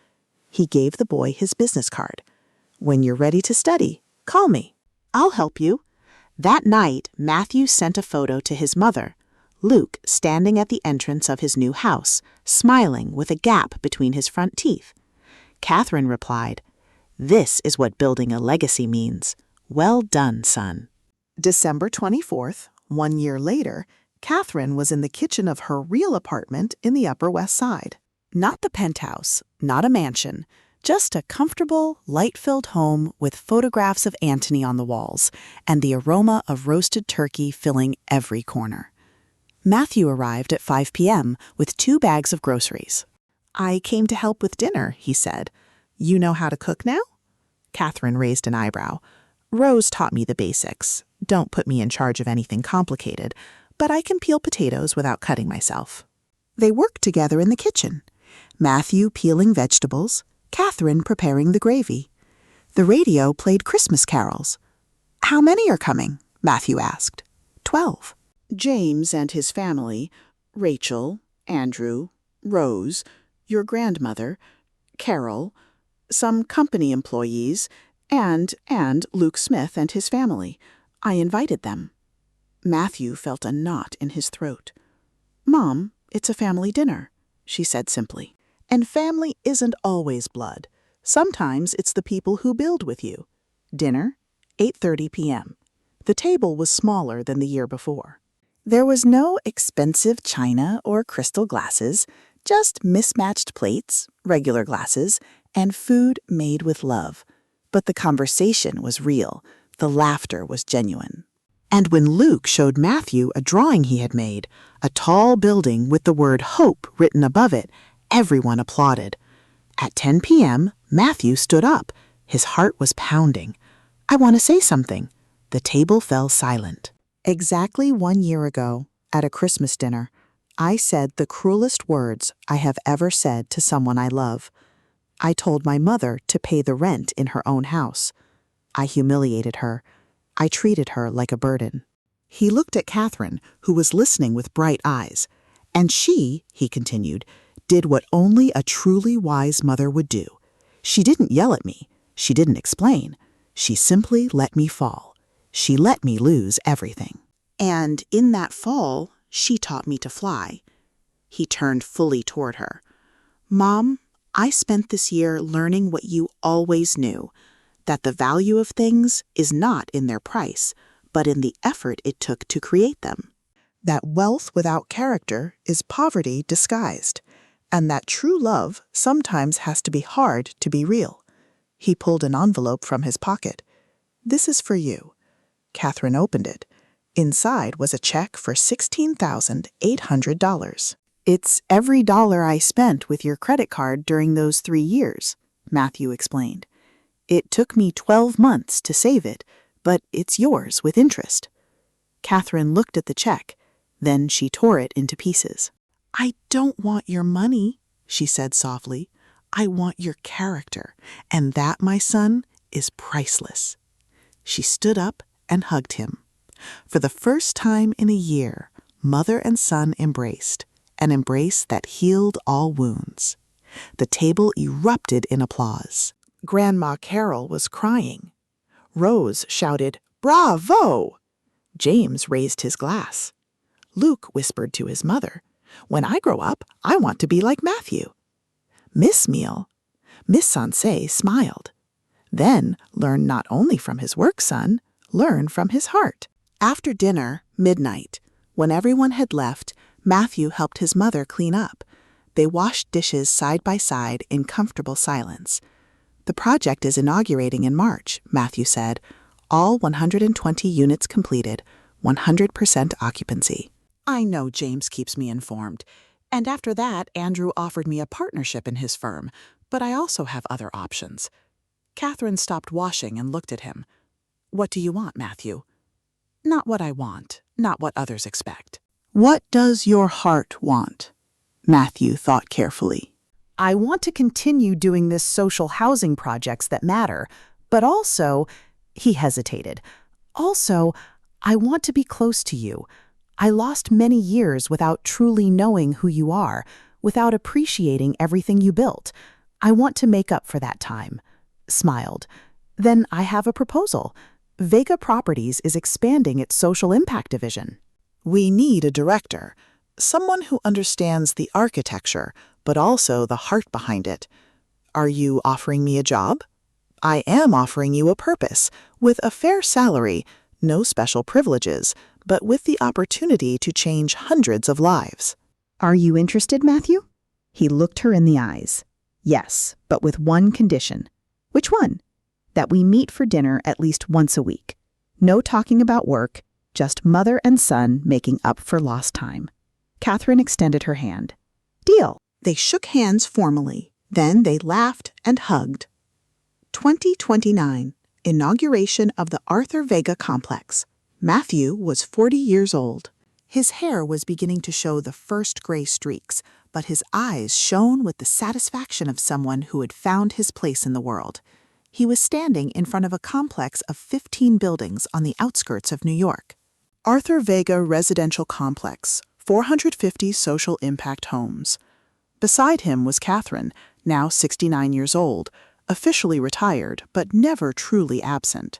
He gave the boy his business card. "When you're ready to study, call me. I'll help you." That night, Matthew sent a photo to his mother, Luke standing at the entrance of his new house, smiling with a gap between his front teeth. Catherine replied, "This is what building a legacy means. Well done, son." December 24th, 1 year later, Catherine was in the kitchen of her real apartment in the Upper West Side. Not the penthouse, not a mansion, just a comfortable, light-filled home with photographs of Antony on the walls and the aroma of roasted turkey filling every corner. Matthew arrived at 5 p.m. with 2 bags of groceries. "I came to help with dinner," he said. "You know how to cook now?" Catherine raised an eyebrow. "Rose taught me the basics. Don't put me in charge of anything complicated, but I can peel potatoes without cutting myself." They worked together in the kitchen, Matthew peeling vegetables, Catherine preparing the gravy. The radio played Christmas carols. "How many are coming?" Matthew asked. 12. James and his family, Rachel, Andrew, Rose, your grandmother, Carol, some company employees, and Luke Smith and his family. I invited them. Matthew felt a knot in his throat. "Mom, it's a family dinner," she said simply. "And family isn't always blood. Sometimes it's the people who build with you." Dinner, 8:30 p.m. The table was smaller than the year before. There was no expensive china or crystal glasses, just mismatched plates, regular glasses, and food made with love. But the conversation was real. The laughter was genuine. And when Luke showed Matthew a drawing he had made, a tall building with the word hope written above it, everyone applauded. At 10 p.m., Matthew stood up. His heart was pounding. "I want to say something." The table fell silent. Exactly 1 year ago, at a Christmas dinner, I said the cruelest words I have ever said to someone I love. I told my mother to pay the rent in her own house. I humiliated her. I treated her like a burden. He looked at Catherine, who was listening with bright eyes. And she, he continued, did what only a truly wise mother would do. She didn't yell at me. She didn't explain. She simply let me fall. She let me lose everything. And in that fall, she taught me to fly. He turned fully toward her. Mom, I spent this year learning what you always knew, that the value of things is not in their price, but in the effort it took to create them. That wealth without character is poverty disguised, and that true love sometimes has to be hard to be real. He pulled an envelope from his pocket. This is for you. Catherine opened it. Inside was a check for $16,800. It's every dollar I spent with your credit card during those 3 years, Matthew explained. It took me 12 months to save it, but it's yours with interest. Catherine looked at the check. Then she tore it into pieces. I don't want your money, she said softly. I want your character, and that, my son, is priceless. She stood up and hugged him. For the first time in a year, mother and son embraced, an embrace that healed all wounds. The table erupted in applause. Grandma Carol was crying. Rose shouted, "Bravo!" James raised his glass. Luke whispered to his mother, "When I grow up, I want to be like Matthew." Miss Sansei smiled. Then learn not only from his work son, learn from his heart. After dinner, midnight, when everyone had left, Matthew helped his mother clean up. They washed dishes side by side in comfortable silence. The project is inaugurating in March, Matthew said. All 120 units completed, 100% occupancy. I know James keeps me informed. And after that, Andrew offered me a partnership in his firm, but I also have other options. Catherine stopped washing and looked at him. What do you want, Matthew? Not what I want, not what others expect. What does your heart want? Matthew thought carefully. I want to continue doing this social housing projects that matter, but also, he hesitated, also, I want to be close to you. I lost many years without truly knowing who you are, without appreciating everything you built. I want to make up for that time. Smiled. Then I have a proposal. Vega Properties is expanding its social impact division. We need a director, someone who understands the architecture, but also the heart behind it. Are you offering me a job? I am offering you a purpose, with a fair salary, no special privileges, but with the opportunity to change hundreds of lives. Are you interested, Matthew? He looked her in the eyes. Yes, but with one condition. Which one? That we meet for dinner at least once a week. No talking about work, just mother and son making up for lost time. Catherine extended her hand. Deal. They shook hands formally. Then they laughed and hugged. 2029, inauguration of the Arthur Vega complex. Matthew was 40 years old. His hair was beginning to show the first gray streaks, but his eyes shone with the satisfaction of someone who had found his place in the world. He was standing in front of a complex of 15 buildings on the outskirts of New York. Arthur Vega Residential Complex, 450 social impact homes. Beside him was Catherine, now 69 years old, officially retired, but never truly absent.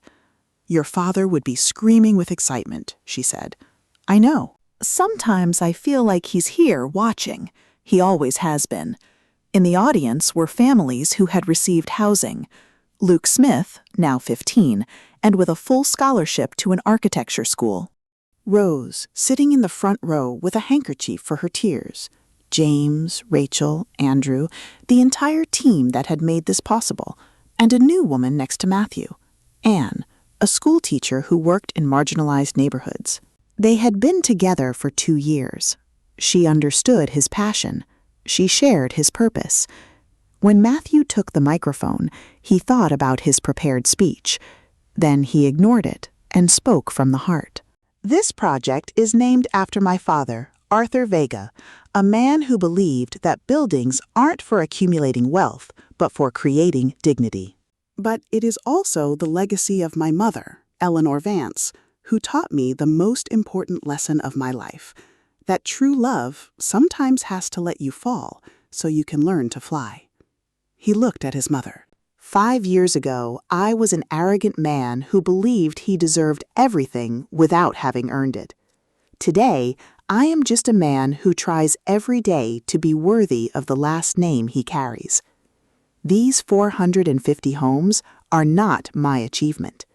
Your father would be screaming with excitement, she said. I know. Sometimes I feel like he's here watching. He always has been. In the audience were families who had received housing. Luke Smith, now 15, and with a full scholarship to an architecture school. Rose, sitting in the front row with a handkerchief for her tears. James, Rachel, Andrew, the entire team that had made this possible, and a new woman next to Matthew, Anne, a school teacher who worked in marginalized neighborhoods. They had been together for 2 years. She understood his passion. She shared his purpose. When Matthew took the microphone, he thought about his prepared speech. Then he ignored it and spoke from the heart. This project is named after my father, Arthur Vega, a man who believed that buildings aren't for accumulating wealth, but for creating dignity. But it is also the legacy of my mother, Eleanor Vance, who taught me the most important lesson of my life, that true love sometimes has to let you fall so you can learn to fly. He looked at his mother. 5 years ago, I was an arrogant man who believed he deserved everything without having earned it. Today, I am just a man who tries every day to be worthy of the last name he carries. These 450 homes are not my achievement.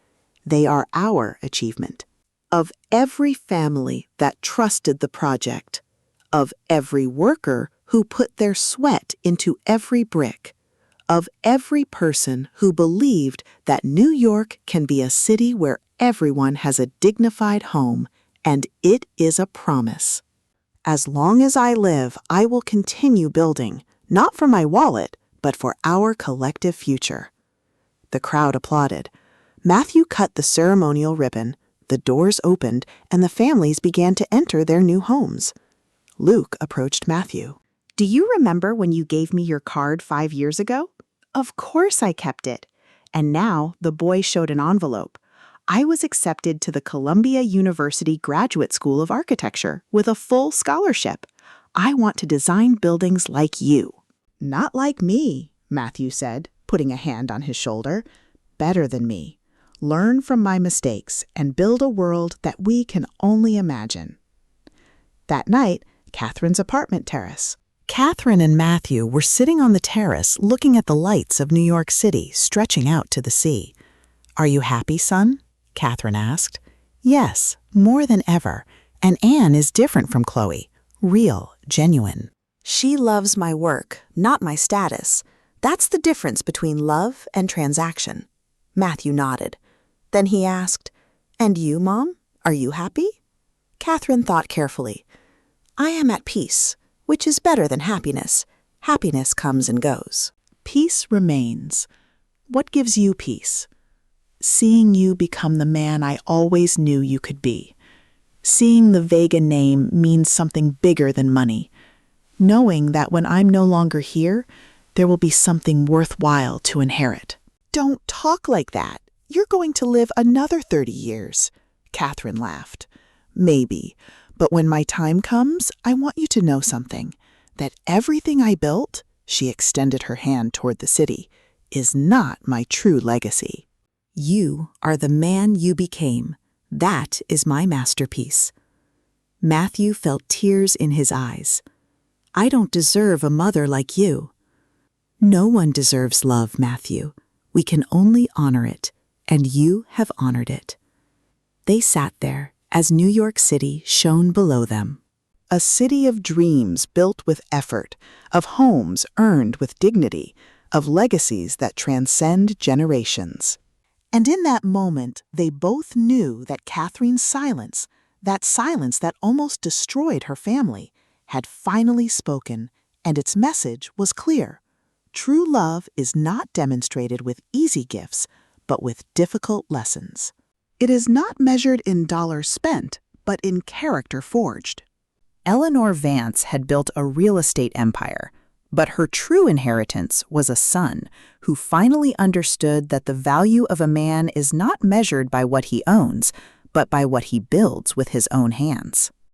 They are our achievement. Of every family that trusted the project, of every worker who put their sweat into every brick, of every person who believed that New York can be a city where everyone has a dignified home, and it is a promise. As long as I live, I will continue building, not for my wallet, but for our collective future. The crowd applauded. Matthew cut the ceremonial ribbon, the doors opened, and the families began to enter their new homes. Luke approached Matthew. Do you remember when you gave me your card 5 years ago? Of course I kept it. And now the boy showed an envelope. I was accepted to the Columbia University Graduate School of Architecture with a full scholarship. I want to design buildings like you. Not like me, Matthew said, putting a hand on his shoulder. Better than me. Learn from my mistakes and build a world that we can only imagine. That night, Catherine's apartment terrace. Catherine and Matthew were sitting on the terrace looking at the lights of New York City stretching out to the sea. "Are you happy, son?" Catherine asked. "Yes, more than ever. And Anne is different from Chloe. Real, genuine." She loves my work, not my status. That's the difference between love and transaction. Matthew nodded. Then he asked, "And you, Mom? Are you happy?" Catherine thought carefully. "I am at peace, which is better than happiness. Happiness comes and goes." Peace remains. What gives you peace? Seeing you become the man I always knew you could be. Seeing the Vega name means something bigger than money. Knowing that when I'm no longer here, there will be something worthwhile to inherit. Don't talk like that. You're going to live another 30 years. Catherine laughed. Maybe, but when my time comes, I want you to know something. That everything I built, she extended her hand toward the city, is not my true legacy. You are the man you became. That is my masterpiece. Matthew felt tears in his eyes. I don't deserve a mother like you. No one deserves love, Matthew. We can only honor it, and you have honored it. They sat there as New York City shone below them. A city of dreams built with effort, of homes earned with dignity, of legacies that transcend generations. And in that moment, they both knew that Catherine's silence, that silence that almost destroyed her family, had finally spoken, and its message was clear. True love is not demonstrated with easy gifts, but with difficult lessons. It is not measured in dollars spent, but in character forged. Eleanor Vance had built a real estate empire, but her true inheritance was a son who finally understood that the value of a man is not measured by what he owns, but by what he builds with his own hands.